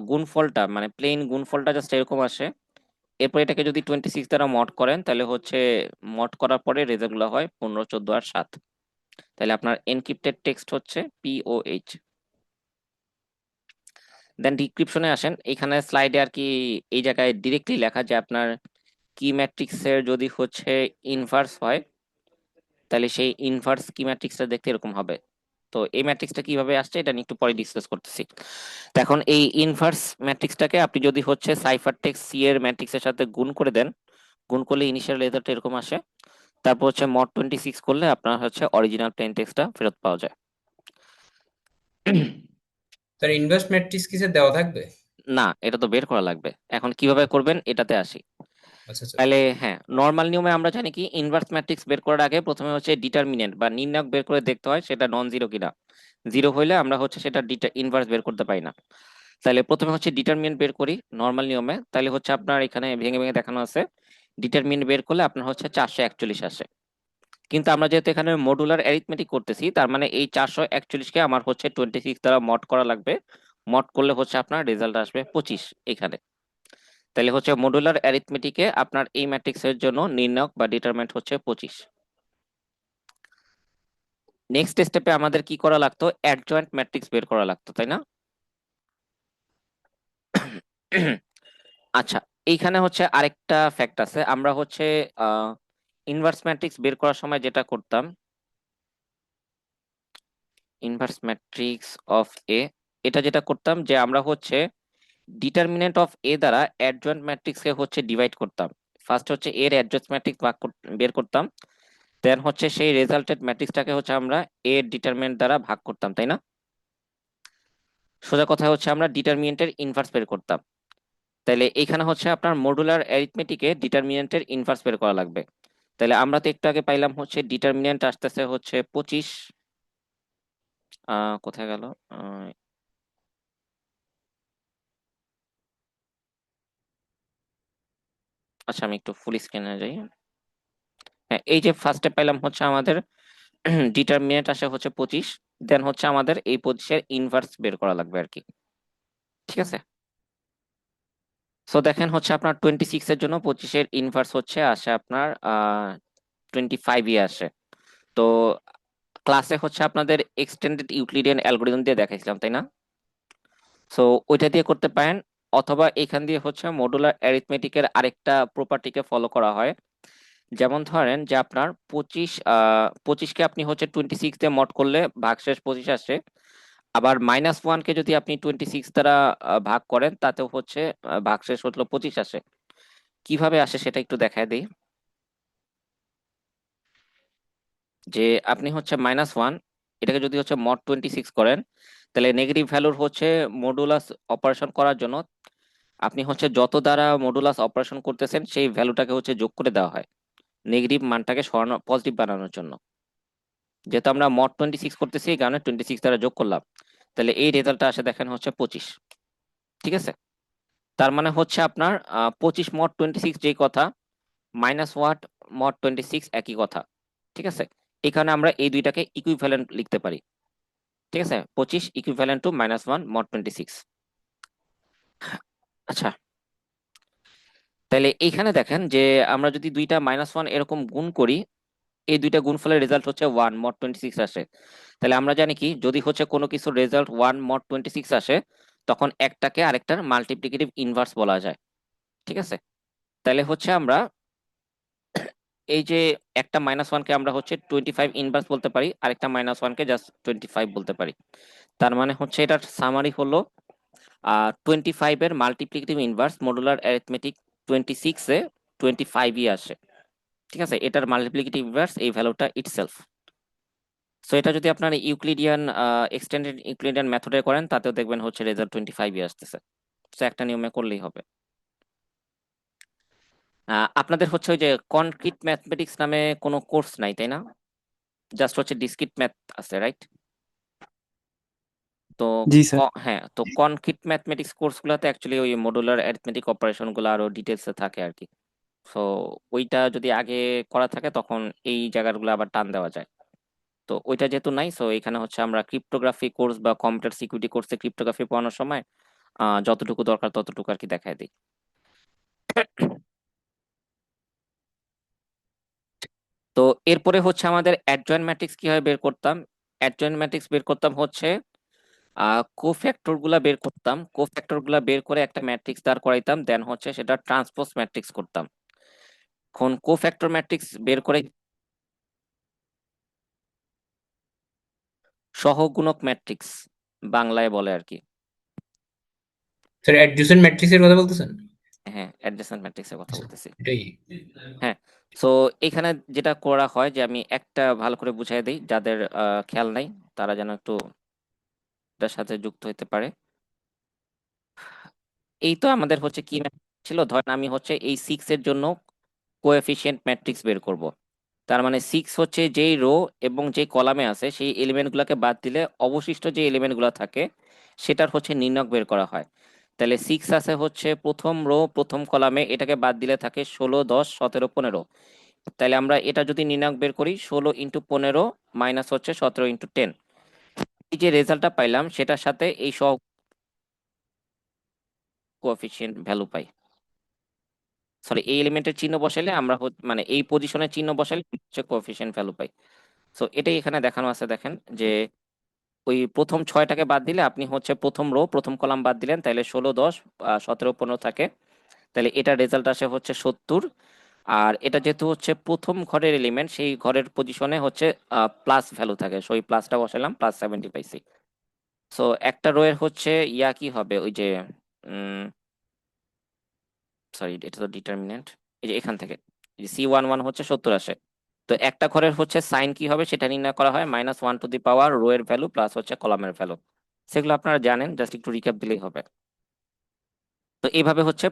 গুণফলটা মানে প্লেন গুণফলটা জাস্ট এরকম আসে। এরপর এটাকে যদি 26 দ্বারা মড করেন তাহলে হচ্ছে মড করার পরে রেজাল্ট গুলো হয় 15, 14 আর 7। তাহলে আপনার এনক্রিপ্টেড টেক্সট হচ্ছে POH। দেন ডিক্রিপশনে আসেন, এখানে স্লাইডে আর কি এই জায়গায় ডিরেক্টলি লেখা যে আপনার কি ম্যাট্রিক্সের যদি হচ্ছে ইনভার্স হয় তাহলে সেই ইনভার্স কি ম্যাট্রিক্সটা দেখতে এরকম হবে। তো এই ম্যাট্রিক্সটা কিভাবে আসছে এটা নিয়ে একটু পরে ডিসকাস করতেছি। তো এখন এই ইনভার্স ম্যাট্রিক্সটাকে আপনি যদি হচ্ছে সাইফার টেক্সট সি এর ম্যাট্রিক্সের সাথে গুণ করে দেন, গুণ করলে ইনিশিয়াল রেজাল্ট এরকম আসে। তারপর হচ্ছে মড 26 করলে আপনার হচ্ছে অরিজিনাল প্লেন টেক্সটটা ফেরত পাওয়া যায়। তার ইনভার্স ম্যাট্রিক্স কি স্যার দেওয়া থাকবে? না, এটা তো বের করা লাগবে। এখন কিভাবে করবেন এটাতে আসি। আচ্ছা আচ্ছা। তাহলে হ্যাঁ, নর্মাল নিয়মে আমরা জানি কি ইনভার্স ম্যাট্রিক্স বের করার আগে প্রথমে হচ্ছে ডিটারমিনেন্ট বা নির্ণায়ক বের করে দেখতে হয় সেটা নন জিরো কিনা। জিরো হইলে আমরা হচ্ছে সেটা ইনভার্স বের করতে পারি না। তাহলে প্রথমে হচ্ছে ডিটারমিনেন্ট বের করি নর্মাল নিয়মে, তাহলে হচ্ছে আপনার এখানে ভেঙে ভেঙে দেখানো আছে। ডিটারমিনেন্ট বের করলে আপনার হচ্ছে 441 আসে। কিন্তু আমরা যেহেতু এখানে মডুলার অ্যারিথমেটিক করতেছি তার মানে এই 441কে আমার হচ্ছে 26 দ্বারা মড করা লাগবে। মড করলে হচ্ছে আপনার রেজাল্ট আসবে 25 এখানে। তাহলে হচ্ছে মডুলার অ্যারিথমেটিকে আপনার এই ম্যাট্রিক্সের জন্য নির্ণায়ক বা ডিটারমিনেন্ট হচ্ছে 25। নেক্সট স্টেপে আমাদের কি করা লাগতো, অ্যাডজয়েন্ট ম্যাট্রিক্স বের করা লাগতো, তাই না? আচ্ছা, এইখানে হচ্ছে আরেকটা ফ্যাক্ট আছে। আমরা হচ্ছে ইনভার্স ম্যাট্রিক্স বের করার সময় যেটা করতাম, ইনভার্স ম্যাট্রিক্স অফ এ, এটা যেটা করতাম যে আমরা হচ্ছে ডিটারমিনেন্ট অফ এ দ্বারা অ্যাডজয়েন্ট ম্যাট্রিক্সকে হচ্ছে ডিভাইড করতাম। ফার্স্ট হচ্ছে এর অ্যাডজয়েন্ট ম্যাট্রিক্স বের করতাম, দেন হচ্ছে সেই রেজাল্টেড ম্যাট্রিক্সটাকে হচ্ছে আমরা এর ডিটারমিনেন্ট দ্বারা ভাগ করতাম, তাই না? সোজা কথা হচ্ছে আমরা ডিটারমিনেন্টের ইনভার্স বের করতাম। তাহলে এখানে হচ্ছে আপনার মডুলার অ্যারিথমেটিকে ডিটারমিনেন্টের ইনভার্স বের করা লাগবে। তাহলে আমরা তো একটু আগে পাইলাম হচ্ছে ডিটারমিনেন্ট আসতেছে হচ্ছে 25। কোথায় গেল? আহ, আচ্ছা, আমি একটু ফুল স্ক্রিনে যাই। হ্যাঁ, এই যে ফার্স্টে পাইলাম হচ্ছে আমাদের ডিটারমিনেন্ট আসে হচ্ছে 25, দেন হচ্ছে আমাদের এই 25-এর ইনভার্স বের করা লাগবে আর কি। ঠিক আছে। সো দেখেন হচ্ছে আপনার 26 এর জন্য 25-এর ইনভার্স হচ্ছে আসে আপনার 25 আসে। তো ক্লাসে হচ্ছে আপনাদের এক্সটেন্ডেড ইউক্লিডিয়ান অ্যালগোরিদম দিয়ে দেখাইছিলাম, তাই না? সো ওইটা দিয়ে করতে পারেন, অথবা এখান দিয়ে হচ্ছে মডুলার অ্যারিথমেটিকের আরেকটা প্রপার্টিকে ফলো করা হয়। যেমন ধরেন যে আপনার 25কে আপনি হচ্ছে 26 দিয়ে মড করলে ভাগশেষ 25 আসে। আবার -1কে যদি আপনি 26 দ্বারা ভাগ করেন তাতেও হচ্ছে ভাগশেষ হলো 25 আসে। কিভাবে আসে সেটা একটু দেখায় দিই। যে আপনি হচ্ছে -1 এটাকে যদি হচ্ছে মড 26 করেন তাহলে নেগেটিভ ভ্যালুর হচ্ছে মডুলাস অপারেশন করার জন্য আপনি হচ্ছে যত দ্বারা মডুলাস অপারেশন করতেছেন সেই ভ্যালুটাকে হচ্ছে যোগ করে দেওয়া হয় নেগেটিভ মানটাকে সরানো পজিটিভ বানানোর জন্য। যেহেতু আমরা মড 26 করতেছি এই কারণে 26 দ্বারা যোগ করলাম, তাহলে এই রেজাল্টটা আসে দেখেন হচ্ছে 25। ঠিক আছে, তার মানে হচ্ছে আপনার 25 মড 26 যেই কথা, -1 মড 26 একই কথা। ঠিক আছে, এখানে আমরা এই দুইটাকে ইকুইভ্যালেন্ট লিখতে পারি। ঠিক আছে, 25 ইকুইভ্যালেন্ট টু -1 মড 26। আচ্ছা, তাহলে এইখানে দেখেন যে আমরা যদি দুইটা -1 এরকম গুণ করি, এই দুইটা গুণফলের রেজাল্ট হচ্ছে 1 মড 26 আসে। তাহলে আমরা জানি কি, যদি হচ্ছে কোনো কিছুর রেজাল্ট 1 মড 26 আসে, তখন একটাকে আরেকটার মাল্টিপ্লিকেটিভ ইনভার্স বলা যায়। ঠিক আছে, তাহলে হচ্ছে আমরা এই যে একটা -1 কে আমরা হচ্ছে 25 ইনভার্স বলতে পারি, আরেকটা -1 কে জাস্ট 25 বলতে পারি। তার মানে হচ্ছে এটার সামারি হলো 25 এর মাল্টিপ্লিকেটিভ ইনভার্স মডুলার অ্যারিথমেটিক 26 এ 25ই আসে। ঠিক আছে, এটার মাল্টিপ্লিকেটিভ ইনভার্স এই ভ্যালুটা ইটসেলফ। সো এটা যদি আপনার ইউক্লিডিয়ান এক্সটেন্ডেড ইউক্লিডিয়ান মেথডে করেন, তাতেও দেখবেন হচ্ছে রেজাল্ট 25ই আসতেছে। সো একটা নিয়মে করলেই হবে। আপনাদের হচ্ছে ওই যে কনক্রিট ম্যাথমেটিক্স নামে কোনো কোর্স নাই, তাই না? জাস্ট হচ্ছে ডিসক্রিট ম্যাথ আছে, রাইট? তো জি স্যার। হ্যাঁ, তো কনক্রিট ম্যাথমেটিক্স কোর্সগুলোতে অ্যাকচুয়ালি ওই মডুলার অ্যারিথমেটিক অপারেশন গুলো আরো ডিটেলসে থাকে আর কি। সো ওইটা যদি আগে করা থাকে তখন এই জায়গাগুলো আবার টান দেওয়া যায়। তো ওইটা যেহেতু নাই, সো এখানে হচ্ছে আমরা ক্রিপ্টোগ্রাফি কোর্স বা কম্পিউটার সিকিউরিটি কোর্সে ক্রিপ্টোগ্রাফি পড়ানোর সময় যতটুকু দরকার ততটুকু আর কি দেখায় দিই। তো এরপরে হচ্ছে আমাদের অ্যাডজয়েন্ট ম্যাট্রিক্স কিভাবে বের করতাম। অ্যাডজয়েন্ট ম্যাট্রিক্স বের করতাম হচ্ছে কোফ্যাক্টর গুলা বের করতাম, কোফ্যাক্টর গুলা বের করে একটা ম্যাট্রিক্স দাঁড় করাইতাম, দেন হচ্ছে সেটা ট্রান্সপোজ ম্যাট্রিক্স করতাম। এখন কোফ্যাক্টর ম্যাট্রিক্স বের করে সহগুণক ম্যাট্রিক্স বাংলায় বলে আর কি। স্যার অ্যাডজেসেন্ট ম্যাট্রিক্সের কথা বলতেছেন? হ্যাঁ, অ্যাডজেসেন্ট ম্যাট্রিক্সের কথা আচ্ছা, বলতেছি। এটাই। হ্যাঁ, সো এখানে যেটা করা হয় যে আমি একটা ভালো করে বুঝাই দিই, যাদের খেয়াল নাই তারা যেন একটু এটার সাথে যুক্ত হতে পারে। এই তো আমাদের হচ্ছে কি ছিল, ধরেন আমি হচ্ছে এই 6 এর জন্য কোএফিসিয়েন্ট ম্যাট্রিক্স বের করব। তার মানে 6 হচ্ছে যেই রো এবং যেই কলামে আছে সেই এলিমেন্ট গুলাকে বাদ দিলে অবশিষ্ট যে এলিমেন্ট গুলা থাকে সেটার হচ্ছে নির্ণয় বের করা হয়। তাহলে 6 আছে হচ্ছে প্রথম রো প্রথম কলামে, এটাকে বাদ দিলে থাকে 16, 10, 17, 15। তাহলে আমরা এটা যদি নির্ণয় বের করি, 16 ইন্টু 15 মাইনাস হচ্ছে 17 ইন্টু 10, এই যে রেজাল্টটা পাইলাম সেটার সাথে এই সহ কোএফিসিয়েন্ট ভ্যালু পাই। সরি, এই এলিমেন্টের চিহ্ন বসাইলে আমরা মানে এই পজিশনের চিহ্ন বসাইলে হচ্ছে কোএফিসিয়েন্ট ভ্যালু পাই। সো এটাই এখানে দেখানো আছে, দেখেন যে ওই প্রথম 6টাকে বাদ দিলে আপনি হচ্ছে প্রথম রো প্রথম কলাম বাদ দিলেন, তাহলে 16, 10, 17, 15 থাকে। তাহলে এটা রেজাল্ট আসে হচ্ছে 70। আর এটা যেহেতু হচ্ছে প্রথম ঘরের এলিমেন্ট, সেই ঘরের পজিশনে হচ্ছে প্লাস ভ্যালু থাকে, সো এই প্লাসটা বসালাম, +70 পাইছি। সো একটা রো এর হচ্ছে ইয়া কি হবে, ওই যে সরি এটা তো ডিটারমিনেন্ট, এই যে এখান থেকে C11 হচ্ছে 70 আসে। তো একটা ঘরের হচ্ছে সাইন কি হবে সেটা নির্ণয় করা হয় -1 টু দি পাওয়ার রো এর ভ্যালু প্লাস হচ্ছে কলামের ভ্যালু। সেগুলো আপনারা জানেন, জাস্ট একটু রিক্যাপ দিলেই হবে। তো এইভাবে হচ্ছে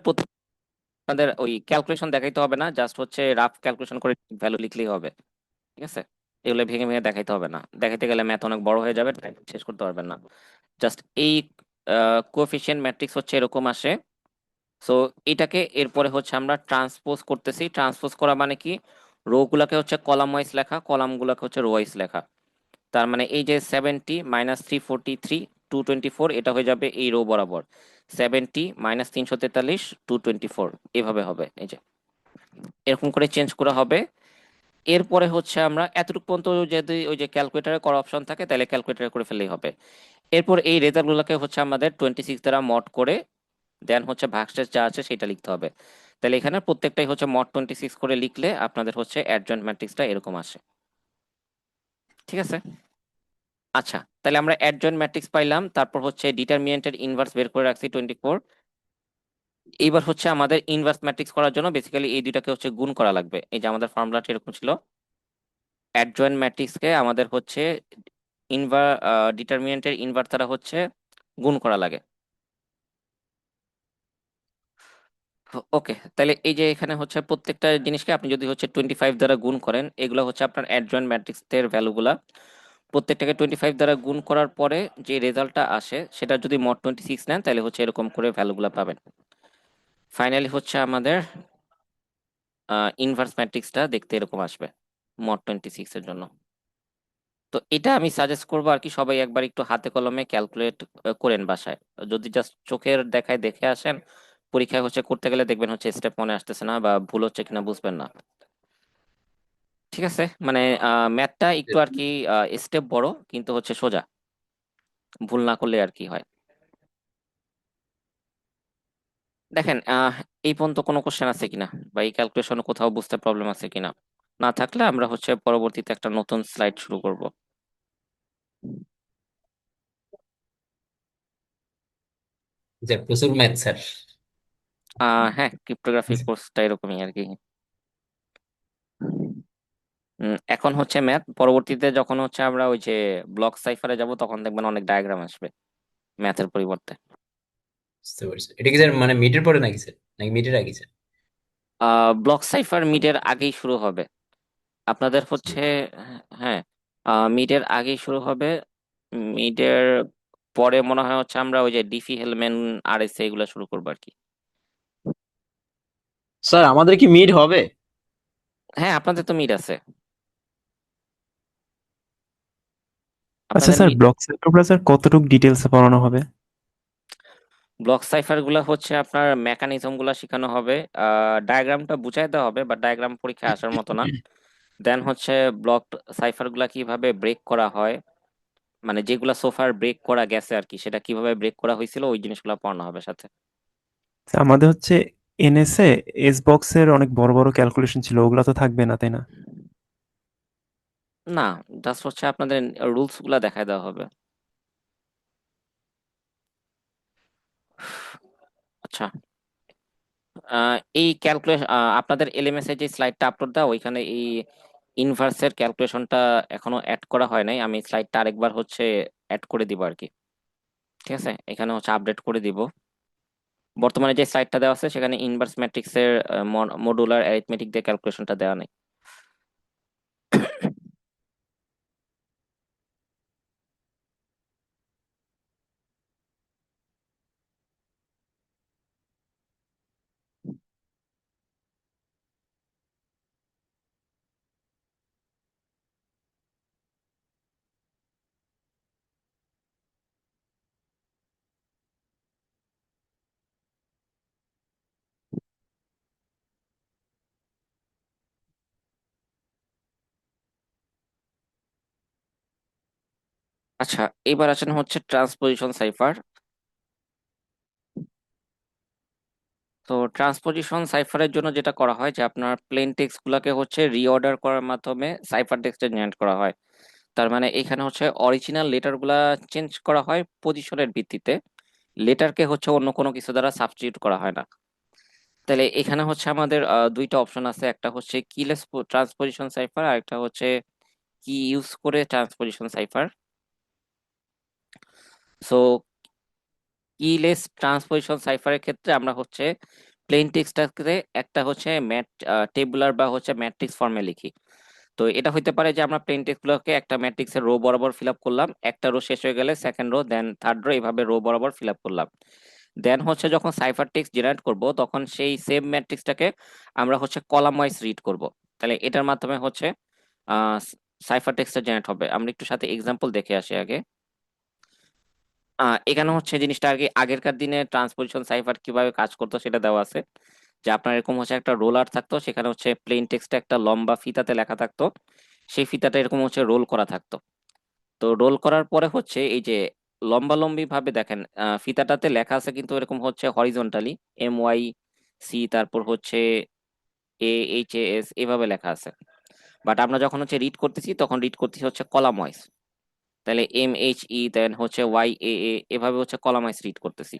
আপনাদের ওই ক্যালকুলেশন দেখাইতে হবে না, জাস্ট হচ্ছে রাফ ক্যালকুলেশন করে ভ্যালু লিখলেই হবে। ঠিক আছে, এগুলো ভেঙে ভেঙে দেখাইতে হবে না, দেখাইতে গেলে ম্যাথ অনেক বড় হয়ে যাবে, time শেষ করতে পারবেন না। জাস্ট এই কোএফিসিয়েন্ট ম্যাট্রিক্স হচ্ছে এরকম আসে। সো এটাকে এরপরে হচ্ছে আমরা ট্রান্সপোজ করতেছি। ট্রান্সপোজ করা মানে কি, রো গুলাকে হচ্ছে কলাম ওয়াইজ লেখা, কলাম গুলাকে হচ্ছে রো ওয়াইজ লেখা। তার মানে এই যে 70 -343 224, এটা হয়ে যাবে এই রো বরাবর। 70 -343 224, এভাবে হবে, এই যে এরকম করে চেঞ্জ করা হবে। এরপরে হচ্ছে আমরা এতটুকু পর্যন্ত যদি ওই যে ক্যালকুলেটারে করা অপশন থাকে তাহলে ক্যালকুলেটারে করে ফেললেই হবে। এরপর এই রেজাল্ট গুলোকে হচ্ছে আমাদের 26 দ্বারা মড করে দেন হচ্ছে ভাগশেষ যা আছে সেটা লিখতে হবে। তাহলে এখানে প্রত্যেকটাই হচ্ছে মড 26 করে লিখলে আপনাদের হচ্ছে অ্যাডজয়েন্ট ম্যাট্রিক্সটা এরকম আসে। ঠিক আছে, আচ্ছা, তাহলে আমরা অ্যাডজয়েন্ট ম্যাট্রিক্স পাইলাম, তারপর হচ্ছে ডিটারমিনেন্টের ইনভার্স বের করে রাখছি 24। এইবার হচ্ছে আমাদের ইনভার্স ম্যাট্রিক্স করার জন্য বেসিক্যালি এই দুইটাকে হচ্ছে গুণ করা লাগবে। এই যে আমাদের ফর্মুলাটা এরকম ছিল, অ্যাডজয়েন্ট ম্যাট্রিক্সকে আমাদের হচ্ছে ডিটারমিনেন্টের ইনভার্স দ্বারা হচ্ছে গুণ করা লাগে। ওকে, তাহলে এই যে এখানে হচ্ছে প্রত্যেকটা জিনিসকে আপনি যদি হচ্ছে 25 দ্বারা গুণ করেন, এগুলো হচ্ছে আপনার অ্যাডজয়েন্ট ম্যাট্রিক্স এর ভ্যালুগুলা। প্রত্যেকটাকে 25 দ্বারা গুণ করার পরে যে রেজাল্টটা আসে সেটা যদি মড 26 নেন তাহলে হচ্ছে এরকম করে ভ্যালুগুলা পাবেন। ফাইনালি হচ্ছে আমাদের ইনভার্স ম্যাট্রিক্সটা দেখতে এরকম আসবে মড 26 এর জন্য। তো এটা আমি সাজেস্ট করবো আর কি, সবাই একবার একটু হাতে কলমে ক্যালকুলেট করেন বাসায়। যদি জাস্ট চোখের দেখায় দেখে আসেন, পরীক্ষায় হচ্ছে করতে গেলে দেখবেন হচ্ছে স্টেপ মনে আসতেছে না বা ভুল হচ্ছে কিনা বুঝবেন না। ঠিক আছে, মানে ম্যাথটা একটু আর কি স্টেপ বড়, কিন্তু হচ্ছে সোজা, ভুল না করলে আর কি হয়। দেখেন এই পর্যন্ত কোনো কোশ্চেন আছে কিনা, বা এই ক্যালকুলেশনে কোথাও বুঝতে প্রবলেম আছে কিনা? না থাকলে আমরা হচ্ছে পরবর্তীতে একটা নতুন স্লাইড শুরু করব। যে প্রচুর ম্যাথ স্যার। হ্যাঁ, ক্রিপ্টোগ্রাফি কোর্সটা এরকমই আর কি। এখন হচ্ছে ম্যাথ, পরবর্তীতে যখন হচ্ছে আমরা ওই যে ব্লক সাইফারে যাব তখন দেখবেন অনেক ডায়াগ্রাম আসবে ম্যাথের পরিবর্তে। বুঝতে পারছি, এটা কি স্যার মানে মিডের পরে নাকি স্যার, নাকি মিডের আগে স্যার? ব্লক সাইফার মিডের আগেই শুরু হবে আপনাদের হচ্ছে। হ্যাঁ, মিডের আগেই শুরু হবে। মিডের পরে মনে হয় হচ্ছে আমরা ওই যে ডিফি হেলম্যান আর এস এগুলো শুরু করবো আর কি। স্যার আমাদের কি মিড হবে? হ্যাঁ, আপনাদের তো মিড আছে। আচ্ছা আপনাদের স্যার, মিড। ব্লক সাইটোপ্লাস স্যার কতটুকু ডিটেলসে পড়ানো হবে? ব্লক সাইফার গুলা হচ্ছে আপনার মেকানিজম গুলা শেখানো হবে। ডায়াগ্রামটা বুঝাই দেওয়া হবে, বাট ডায়াগ্রাম পরীক্ষায় আসার মতো না। দেন হচ্ছে ব্লক সাইফার গুলা কিভাবে ব্রেক করা হয়, মানে যেগুলা সোফার ব্রেক করা গেছে আর কি, সেটা কিভাবে ব্রেক করা হয়েছিল ওই জিনিসগুলো পড়ানো হবে সাথে। স্যার, আমাদের হচ্ছে এনএসএ এস বক্সের অনেক বড় বড় ক্যালকুলেশন ছিল, ওগুলো তো থাকবে না, তাই না? না, জাস্ট হচ্ছে আপনাদের রুলস গুলা দেখায় দেওয়া হবে। আচ্ছা, এই ক্যালকুলেশন আপনাদের এলএমএস এর যে স্লাইডটা আপলোড দাও ওইখানে এই ইনভার্সের ক্যালকুলেশনটা এখনো অ্যাড করা হয় নাই। আমি স্লাইডটা আরেকবার হচ্ছে অ্যাড করে দিব আর কি। ঠিক আছে, এখানে হচ্ছে আপডেট করে দিব। বর্তমানে যে স্লাইডটা দেওয়া আছে সেখানে ইনভার্স ম্যাট্রিক্স এর মডুলার অ্যারিথমেটিক দিয়ে ক্যালকুলেশনটা দেওয়া নেই। আচ্ছা, এবার আসেন হচ্ছে ট্রান্সপোজিশন সাইফার। তো ট্রান্সপোজিশন সাইফারের জন্য যেটা করা হয় যে আপনার প্লেন টেক্সট গুলাকে হচ্ছে রিঅর্ডার করার মাধ্যমে সাইফার টেক্সটে জেনারেট করা হয়। তার মানে এখানে হচ্ছে অরিজিনাল লেটার গুলা চেঞ্জ করা হয় পজিশনের ভিত্তিতে, লেটারকে হচ্ছে অন্য কোনো কিছু দ্বারা সাবস্টিটিউট করা হয় না। তাহলে এখানে হচ্ছে আমাদের দুইটা অপশন আছে, একটা হচ্ছে কিলেস ট্রান্সপোজিশন সাইফার আর একটা হচ্ছে কি ইউজ করে transposition cipher. So keyless transposition সাইফারের ক্ষেত্রে আমরা হচ্ছে প্লেন টেক্সটটাকে একটা হচ্ছে টেবুলার বা হচ্ছে ম্যাট্রিক্স ফর্মে লিখি। তো এটা হইতে পারে যে আমরা প্লেন টেক্সট গুলোকে একটা ম্যাট্রিক্সের রো বরাবর ফিল আপ করলাম, একটা রো শেষ হয়ে গেলে সেকেন্ড রো, দেন থার্ড রো, এইভাবে রো বরাবর ফিল আপ করলাম। দেন হচ্ছে যখন সাইফার টেক্সট জেনারেট করব তখন সেই সেম ম্যাট্রিক্সটাকে আমরা হচ্ছে কলাম ওয়াইজ রিড করব। তাহলে এটার মাধ্যমে হচ্ছে সাইফার টেক্সটটা জেনারেট হবে। আমরা একটু সাথে এক্সাম্পল দেখে আসি আগে। এখানে হচ্ছে জিনিসটা আর কি আগেরকার দিনে ট্রান্সপোজিশন সাইফার কিভাবে কাজ করতো সেটা দেওয়া আছে। যে আপনার এরকম হচ্ছে একটা রোলার থাকতো, সেখানে হচ্ছে প্লেন টেক্সটে একটা লম্বা ফিতাতে লেখা থাকতো, সেই ফিতাটা এরকম হচ্ছে রোল করা থাকতো। তো রোল করার পরে হচ্ছে এই যে লম্বা লম্বি ভাবে দেখেন ফিতাটাতে লেখা আছে কিন্তু এরকম হচ্ছে হরিজন্টালি, MYC, তারপর হচ্ছে AHAS এভাবে লেখা আছে। বাট আমরা যখন হচ্ছে রিড করতেছি তখন রিড করতেছি হচ্ছে কলাম ওয়াইজ। তাহলে MHE দেন হচ্ছে YAA এভাবে হচ্ছে কলাম ওয়াইজ রিড করতেছি।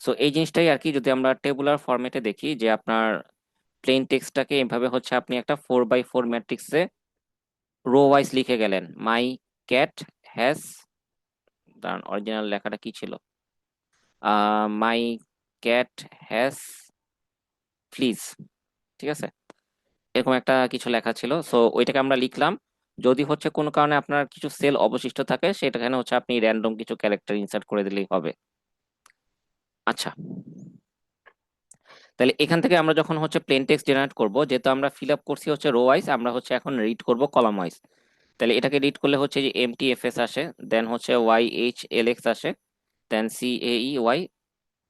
সো এই জিনিসটাই আর কি, যদি আমরা টেবুলার ফরম্যাটে দেখি যে আপনার প্লেন টেক্সটটাকে এভাবে হচ্ছে আপনি একটা 4x4 ম্যাট্রিক্সে রো ওয়াইজ লিখে গেলেন। মাই ক্যাট হ্যাজ, দাঁড়ান অরিজিনাল লেখাটা কি ছিল, মাই ক্যাট হ্যাজ প্লিজ, ঠিক আছে, এরকম একটা কিছু লেখা ছিল। সো ওইটাকে আমরা লিখলাম। যদি হচ্ছে কোনো কারণে আপনার কিছু সেল অবশিষ্ট থাকে, সেটাখানে হচ্ছে আপনি র্যান্ডম কিছু ক্যারেক্টার ইনসার্ট করে দিলেই হবে। আচ্ছা, তাহলে এখান থেকে আমরা যখন হচ্ছে প্লেন টেক্সট জেনারেট করব, যেহেতু আমরা ফিল আপ করছি হচ্ছে রো ওয়াইজ, আমরা হচ্ছে এখন রিড করব কলাম ওয়াইজ। তাহলে এটাকে রিড করলে হচ্ছে যে এমটি এফএস আসে, দেন হচ্ছে ওয়াই এইচ এল এক্স আসে, then C A E Y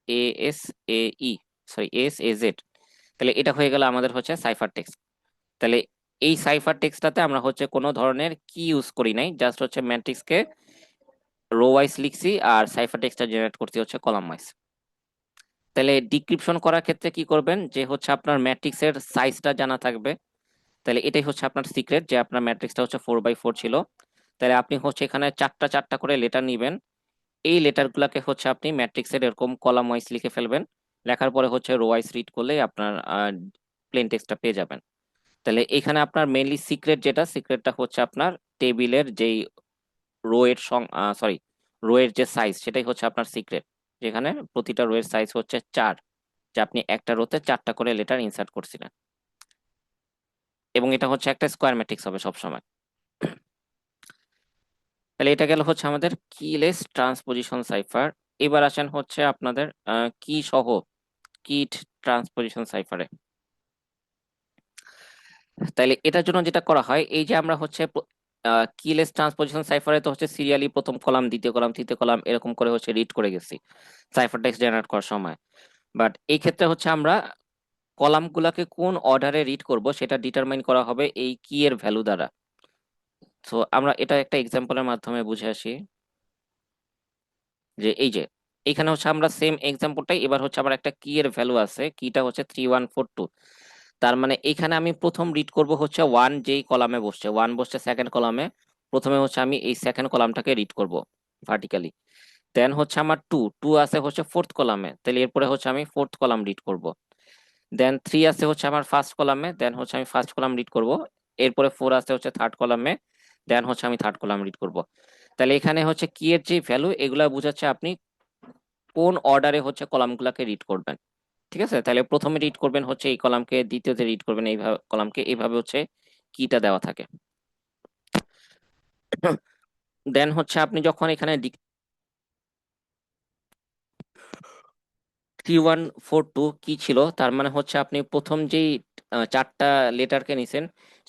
A S A E, sorry S A Z. তাহলে এটা হয়ে গেল আমাদের হচ্ছে সাইফার টেক্সট। তাহলে এই সাইফার টেক্সটটাতে আমরা হচ্ছে কোনো ধরনের কি ইউজ করি নাই, জাস্ট হচ্ছে ম্যাট্রিক্সকে রো ওয়াইজ লিখছি আর সাইফার টেক্সটটা জেনারেট করছি হচ্ছে কলাম ওয়াইজ। তাহলে ডিক্রিপশন করার ক্ষেত্রে কি করবেন, যে হচ্ছে আপনার ম্যাট্রিক্সের সাইজটা জানা থাকবে। তাহলে এটাই হচ্ছে আপনার সিক্রেট, যে আপনার ম্যাট্রিক্সটা হচ্ছে 4x4 ছিল। তাহলে আপনি হচ্ছে এখানে চারটা চারটা করে লেটার নিবেন। এই লেটার গুলাকে হচ্ছে আপনি ম্যাট্রিক্সের এরকম কলাম ওয়াইজ লিখে ফেলবেন। লেখার পরে হচ্ছে রো ওয়াইজ রিড করলেই আপনার প্লেন টেক্সটটা পেয়ে যাবেন। তাহলে এখানে আপনার মেইনলি সিক্রেট, যেটা সিক্রেটটা হচ্ছে আপনার টেবিলের যেই রো এর সরি রো এর যে সাইজ, সেটাই হচ্ছে আপনার সিক্রেট, যেখানে প্রতিটা রো এর সাইজ হচ্ছে 4, যে আপনি একটা রোতে চারটা করে লেটার ইনসার্ট করছিলেন। এবং এটা হচ্ছে একটা স্কোয়ার ম্যাট্রিক্স হবে সবসময়। তাহলে এটা গেল হচ্ছে আমাদের কিলেস ট্রান্সপোজিশন সাইফার। এবার আসেন হচ্ছে আপনাদের কি সহ কিট ট্রান্সপোজিশন সাইফারে। তাইলে এটার জন্য যেটা করা হয়, এই যে আমরা হচ্ছে কিলেস ট্রান্সপোজিশন সাইফারে তো হচ্ছে সিরিয়ালি প্রথম কলাম, দ্বিতীয় কলাম, তৃতীয় কলাম এরকম করে হচ্ছে রিড করে গেছি সাইফার টেক্সট জেনারেট করার সময়। বাট এই ক্ষেত্রে হচ্ছে আমরা কলাম গুলাকে কোন অর্ডারে রিড করব সেটা ডিটারমাইন করা হবে এই কি এর ভ্যালু দ্বারা। তো আমরা এটা একটা এক্সাম্পলের মাধ্যমে বুঝে আসি। যে এই যে এখানে হচ্ছে আমরা সেম এক্সাম্পলটাই, এবার হচ্ছে আমার একটা কি এর ভ্যালু আছে, কিটা হচ্ছে 3142। তার মানে এখানে আমি প্রথম রিড করব হচ্ছে ওয়ান, যেই কলামে বসছে ওয়ান বসছে সেকেন্ড কলামে, প্রথমে হচ্ছে আমি এই সেকেন্ড কলামটাকে রিড করব ভার্টিক্যালি। দেন হচ্ছে আমার টু টু আছে হচ্ছে ফোর্থ কলামে, তাহলে এরপরে হচ্ছে আমি ফোর্থ কলাম রিড করব। দেন থ্রি আছে হচ্ছে আমার ফার্স্ট কলামে, দেন হচ্ছে আমি ফার্স্ট কলাম রিড করব। এরপরে ফোর আছে হচ্ছে থার্ড কলামে, দেন হচ্ছে আমি থার্ড কলাম রিড করব। তাহলে এখানে হচ্ছে কি এর যে ভ্যালু, এগুলা বোঝাচ্ছে আপনি কোন অর্ডারে হচ্ছে কলামগুলোকে রিড করবেন। ঠিক আছে, তাহলে প্রথমে রিড করবেন হচ্ছে এই কলামকে, দ্বিতীয়তে রিড করবেন এইভাবে কলামকে, এইভাবে হচ্ছে কিটা দেওয়া থাকে। দেন হচ্ছে আপনি যখন এখানে 3142 কি ছিল, তার মানে হচ্ছে আপনি প্রথম যেই চারটা লেটারকে নিছেন,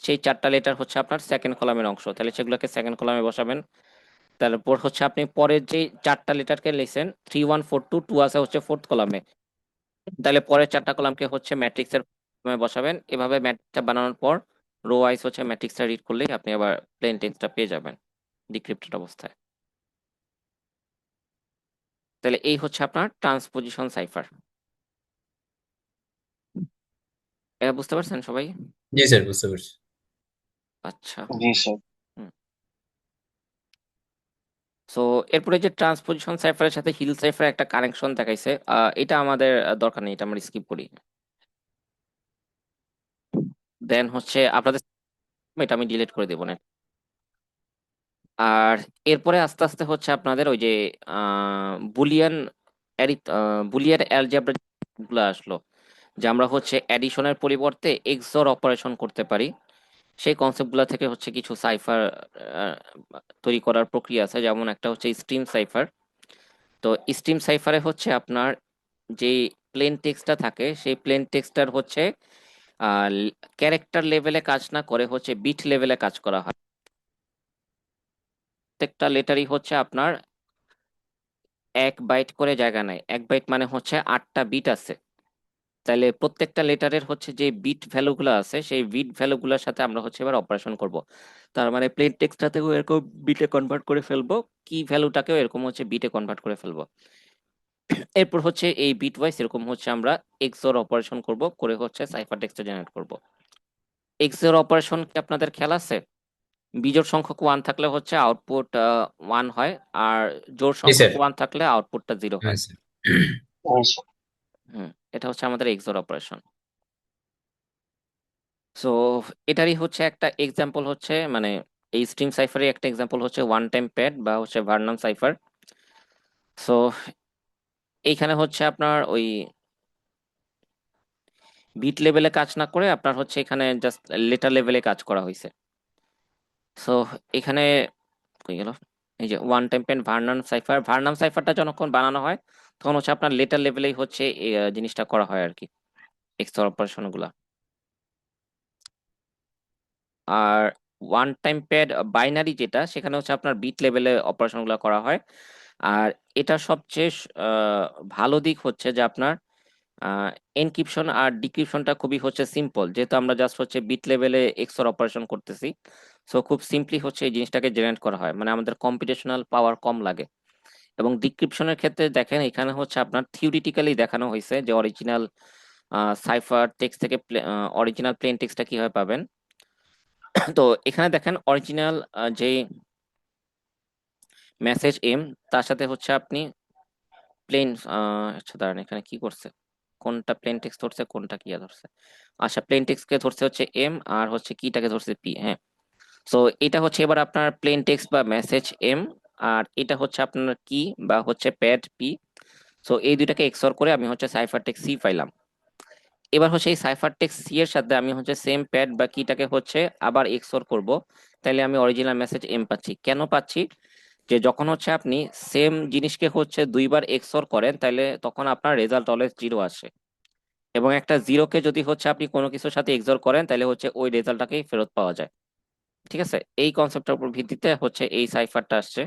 সেই চারটা লেটার হচ্ছে আপনার সেকেন্ড কলামের অংশ, তাহলে সেগুলোকে সেকেন্ড কলামে বসাবেন। তারপর হচ্ছে আপনি পরের যে চারটা লেটারকে লিখছেন 3142, টু আছে হচ্ছে ফোর্থ কলামে, তাহলে পরের চারটা কলামকে হচ্ছে ম্যাট্রিক্সের বসাবেন। এভাবে ম্যাট্রিক্সটা বানানোর পর রো ওয়াইজ হচ্ছে ম্যাট্রিক্সটা রিড করলেই আপনি আবার প্লেন টেক্সটটা পেয়ে যাবেন ডিক্রিপ্টেড অবস্থায়। তাহলে এই হচ্ছে আপনার ট্রান্সপোজিশন সাইফার। এটা বুঝতে পারছেন সবাই? জি স্যার, বুঝতে পারছি। আচ্ছা। জি স্যার। হুম। সো এরপরে যে ট্রান্সপোজিশন সাইফারের সাথে হিল সাইফার একটা কানেকশন দেখাইছে, এটা আমাদের দরকার নেই, এটা আমরা স্কিপ করি। দেন হচ্ছে আপনাদের, এটা আমি ডিলিট করে দেবো না। আর এরপরে আস্তে আস্তে হচ্ছে আপনাদের ওই যে বুলিয়ান বুলিয়ান অ্যালজেব্রা গুলো আসলো, যে আমরা হচ্ছে অ্যাডিশনের পরিবর্তে এক্সঅর অপারেশন করতে পারি। সেই কনসেপ্ট গুলা থেকে হচ্ছে কিছু সাইফার তৈরি করার প্রক্রিয়া আছে, যেমন একটা হচ্ছে স্ট্রিম সাইফার। তো স্ট্রিম সাইফারে হচ্ছে আপনার যে প্লেন টেক্সটটা থাকে, সেই প্লেন টেক্সটার হচ্ছে ক্যারেক্টার লেভেলে কাজ না করে হচ্ছে বিট লেভেলে কাজ করা হয়। প্রত্যেকটা লেটারই হচ্ছে আপনার 1 বাইট করে জায়গা নেয়। 1 বাইট মানে হচ্ছে 8টা বিট আছে। তাহলে প্রত্যেকটা লেটারের হচ্ছে যে বিট ভ্যালুগুলো আছে, সেই বিট ভ্যালুগুলোর সাথে আমরা হচ্ছে এবার অপারেশন করব। তার মানে প্লেন টেক্সটটাকেও এরকম বিটে কনভার্ট করে ফেলবো, কি ভ্যালুটাকেও এরকম হচ্ছে বিটে কনভার্ট করে ফেলবো। এরপর হচ্ছে এই বিট ওয়াইজ এরকম হচ্ছে আমরা এক্সঅর অপারেশন করব, করে হচ্ছে সাইফার টেক্সট জেনারেট করব। এক্সঅর অপারেশন কি আপনাদের খেয়াল আছে? বিজোড় সংখ্যক 1 থাকলে হচ্ছে আউটপুট 1 হয়, আর জোড় জি সংখ্যক স্যার। 1 থাকলে আউটপুটটা 0 হ্যাঁ হয়। স্যার। হ্যাঁ স্যার। হুম, এটা হচ্ছে আমাদের এক্সঅর অপারেশন। সো এটারই হচ্ছে একটা এক্সাম্পল হচ্ছে, মানে এই স্ট্রিম সাইফারের একটা এক্সাম্পল হচ্ছে ওয়ান টাইম প্যাড বা হচ্ছে ভার্নাম সাইফার। সো এইখানে হচ্ছে আপনার ওই বিট লেভেলে কাজ না করে আপনার হচ্ছে এখানে জাস্ট লেটার লেভেলে কাজ করা হয়েছে। সো এখানে কই গেল, এই যে ওয়ান টাইম পেন ভার্নাম সাইফারটা যখন বানানো হয় তখন হচ্ছে আপনার লেটার লেভেলেই হচ্ছে এই জিনিসটা করা হয় আর কি, এক্সর অপারেশন গুলা। আর ওয়ান টাইম প্যাড বাইনারি যেটা, সেখানে হচ্ছে আপনার বিট লেভেলে অপারেশন গুলা করা হয়। আর এটা সবচেয়ে ভালো দিক হচ্ছে যে আপনার এনক্রিপশন আর ডিক্রিপশনটা খুবই হচ্ছে সিম্পল, যেহেতু আমরা জাস্ট হচ্ছে বিট লেভেলে এক্সর অপারেশন করতেছি। সো খুব সিম্পলি হচ্ছে এই জিনিসটাকে জেনারেট করা হয়, মানে আমাদের কম্পিউটেশনাল পাওয়ার কম লাগে। এবং ডিক্রিপশনের ক্ষেত্রে দেখেন এখানে হচ্ছে আপনার থিওরিটিক্যালি দেখানো হয়েছে যে অরিজিনাল সাইফার টেক্সট থেকে অরিজিনাল প্লেন টেক্সটটা কিভাবে পাবেন। তো এখানে দেখেন অরিজিনাল যে মেসেজ এম, তার সাথে হচ্ছে আপনি প্লেন, আচ্ছা দাঁড়ান এখানে কি করছে, কোনটা প্লেন টেক্সট ধরছে কোনটা কি ধরছে। আচ্ছা প্লেন টেক্সটকে ধরছে হচ্ছে এম, আর হচ্ছে কিটাকে ধরছে পি। হ্যাঁ, সো এটা হচ্ছে এবার আপনার প্লেন টেক্সট বা মেসেজ এম, আর এটা হচ্ছে আপনার কি বা হচ্ছে প্যাড পি। সো এই দুইটাকে এক্সঅর করে আমি হচ্ছে সাইফার টেক্সট সি পাইলাম। এবার হচ্ছে এই সাইফার টেক্সট সি এর সাথে আমি হচ্ছে সেম প্যাড বা কিটাকে হচ্ছে আবার এক্সঅর করব, তাহলে আমি অরিজিনাল মেসেজ এম পাচ্ছি। কেন পাচ্ছি, যে যখন হচ্ছে আপনি সেম জিনিসকে হচ্ছে দুইবার এক্সঅর করেন তাহলে তখন আপনার রেজাল্ট অলওয়েজ জিরো আসে, এবং একটা জিরোকে যদি হচ্ছে আপনি কোনো কিছুর সাথে এক্সঅর করেন তাহলে হচ্ছে ওই রেজাল্টটাকেই ফেরত পাওয়া যায়। ঠিক আছে, এই কনসেপ্টের উপর ভিত্তিতে হচ্ছে এই সাইফারটা আসছে,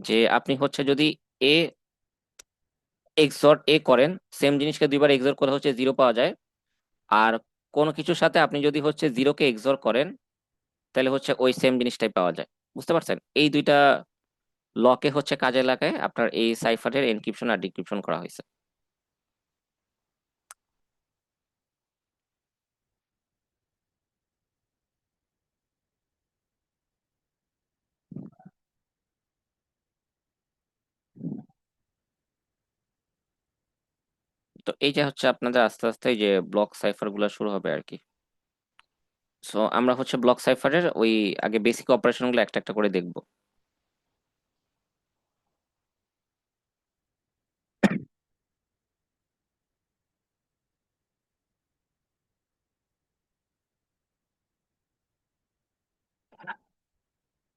যে আপনি হচ্ছে যদি এ এক্সঅর এ করেন, সেম জিনিসকে দুইবার এক্সঅর করে হচ্ছে জিরো পাওয়া যায়। আর কোনো কিছুর সাথে আপনি যদি হচ্ছে জিরোকে এক্সঅর করেন তাহলে হচ্ছে ওই সেম জিনিসটাই পাওয়া যায়। বুঝতে পারছেন, এই দুইটা লকে হচ্ছে কাজে লাগায় আপনার এই সাইফারের এনক্রিপশন আর ডিক্রিপশন করা হয়েছে। তো এই যে হচ্ছে আপনাদের আস্তে আস্তে এই যে ব্লক সাইফার গুলো শুরু হবে আর কি। সো আমরা হচ্ছে ব্লক সাইফারের ওই আগে বেসিক অপারেশন গুলো একটা একটা করে দেখবো।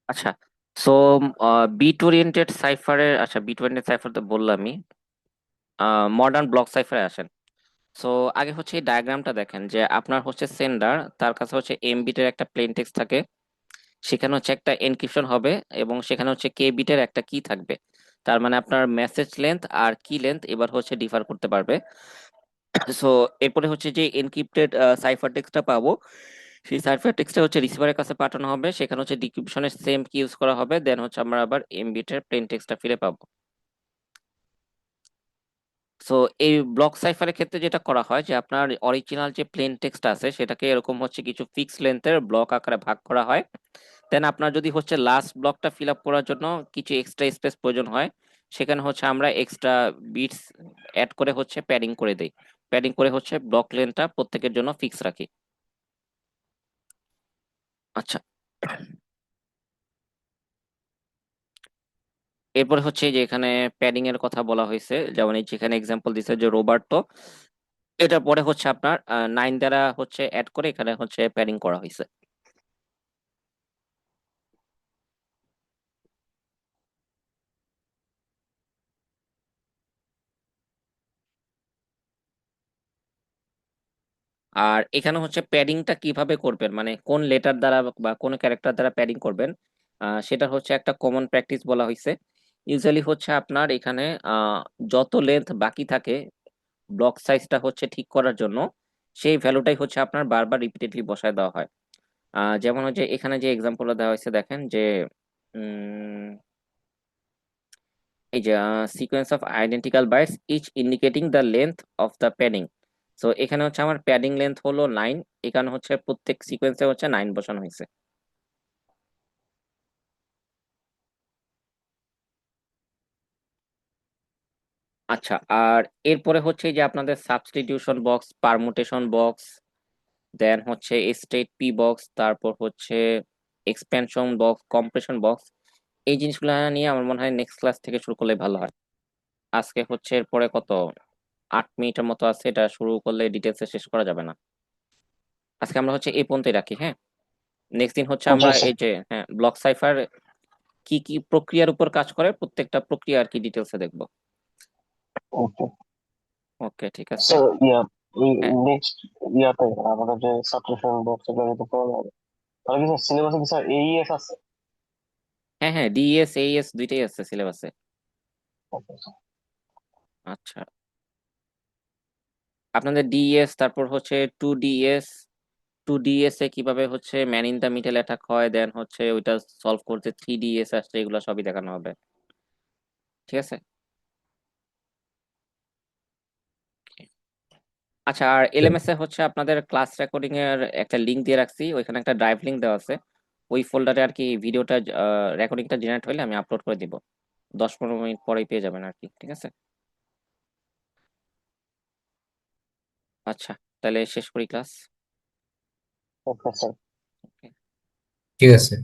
আচ্ছা, সো বিট ওরিয়েন্টেড সাইফারের, আচ্ছা বিট ওরিয়েন্টেড সাইফার তো বললামই, মডার্ন ব্লক সাইফারে আসেন। সো আগে হচ্ছে এই ডায়াগ্রামটা দেখেন, যে আপনার হচ্ছে সেন্ডার, তার কাছে হচ্ছে এম বিটের একটা প্লেন টেক্সট থাকে, সেখানে হচ্ছে একটা এনক্রিপশন হবে, এবং সেখানে হচ্ছে কে বিটের একটা কি থাকবে। তার মানে আপনার মেসেজ লেন্থ আর কি লেন্থ এবার হচ্ছে ডিফার করতে পারবে। সো এরপরে হচ্ছে যে এনক্রিপ্টেড সাইফার টেক্সটটা পাবো, সেই সাইফার টেক্সটটা হচ্ছে রিসিভারের কাছে পাঠানো হবে, সেখানে হচ্ছে ডিক্রিপশনের সেম কি ইউজ করা হবে, দেন হচ্ছে আমরা আবার এম বিটের প্লেন টেক্সটটা ফিরে পাবো। সো এই ব্লক সাইফারের ক্ষেত্রে যেটা করা হয় যে আপনার অরিজিনাল যে প্লেন টেক্সট আছে সেটাকে এরকম হচ্ছে কিছু ফিক্স লেন্থের ব্লক আকারে ভাগ করা হয়। দেন আপনার যদি হচ্ছে লাস্ট ব্লকটা ফিল আপ করার জন্য কিছু এক্সট্রা স্পেস প্রয়োজন হয়, সেখানে হচ্ছে আমরা এক্সট্রা বিটস অ্যাড করে হচ্ছে প্যাডিং করে দেই। প্যাডিং করে হচ্ছে ব্লক লেন্থটা প্রত্যেকের জন্য ফিক্স রাখি। আচ্ছা, এরপরে হচ্ছে যে এখানে প্যাডিং এর কথা বলা হয়েছে, যেমন এই যেখানে এক্সাম্পল দিছে যে রোবার্টো, এটা পরে হচ্ছে আপনার 9 দ্বারা হচ্ছে অ্যাড করে এখানে হচ্ছে প্যাডিং করা হয়েছে। আর এখানে হচ্ছে প্যাডিংটা কিভাবে করবেন, মানে কোন লেটার দ্বারা বা কোন ক্যারেক্টার দ্বারা প্যাডিং করবেন, সেটা হচ্ছে একটা কমন প্র্যাকটিস বলা হয়েছে। ইউজুয়ালি হচ্ছে আপনার এখানে যত লেন্থ বাকি থাকে ব্লক সাইজটা হচ্ছে ঠিক করার জন্য, সেই ভ্যালুটাই হচ্ছে আপনার বারবার রিপিটেডলি বসায় দেওয়া হয়। যেমন হচ্ছে এখানে যে এক্সাম্পলটা দেওয়া হয়েছে দেখেন যে উম, এই যে sequence of identical bytes each indicating the length of the padding. So এখানে হচ্ছে আমার প্যাডিং লেন্থ হলো 9, এখানে হচ্ছে প্রত্যেক সিকোয়েন্সে হচ্ছে 9 বসানো হয়েছে। আচ্ছা, আর এরপরে হচ্ছে এই যে আপনাদের সাবস্টিটিউশন বক্স, পারমুটেশন বক্স, দেন হচ্ছে স্টেট পি বক্স, তারপর হচ্ছে এক্সপেনশন বক্স, কম্প্রেশন বক্স, এই জিনিসগুলো নিয়ে আমার মনে হয় নেক্সট ক্লাস থেকে শুরু করলে ভালো হয়। আজকে হচ্ছে এরপরে কত 8 মিনিটের মতো আছে, এটা শুরু করলে ডিটেলসে শেষ করা যাবে না। আজকে আমরা হচ্ছে এই পর্যন্তই রাখি, হ্যাঁ। নেক্সট দিন হচ্ছে আমরা আচ্ছা এই যে হ্যাঁ ব্লক সাইফার কি কি প্রক্রিয়ার উপর কাজ করে প্রত্যেকটা প্রক্রিয়া আর কি ডিটেলসে দেখবো। ওকে ওকে, ঠিক আছে। স্যার হ্যাঁ নেক্সট ইয়াতে আমাদের যে সাবস্ক্রিপশন বক্স এগুলো যেটা পড়া হবে তাহলে কি স্যার সিলেবাসে কি স্যার এইএস আছে? হ্যাঁ হ্যাঁ, ডিএস এইএস দুইটাই আছে সিলেবাসে। Okay sir. আচ্ছা, আপনাদের ডিএস, তারপর হচ্ছে 2DS, 2DS এ কিভাবে হচ্ছে man in the middle attack হয়, দেন হচ্ছে ওইটা সলভ করতে 3DS আসছে, এগুলো সবই দেখানো হবে, ঠিক আছে। আচ্ছা, আর এলএমএস এ হচ্ছে আপনাদের ক্লাস রেকর্ডিং এর একটা লিংক দিয়ে রাখছি, ওইখানে একটা ড্রাইভ লিংক দেওয়া আছে, ওই ফোল্ডারে আর কি ভিডিওটা রেকর্ডিংটা জেনারেট হলে আমি আপলোড করে দিব, 10-15 মিনিট পরেই পেয়ে যাবেন আর কি, ঠিক আছে। আচ্ছা, তাহলে শেষ করি ক্লাস। Okay sir. ঠিক আছে।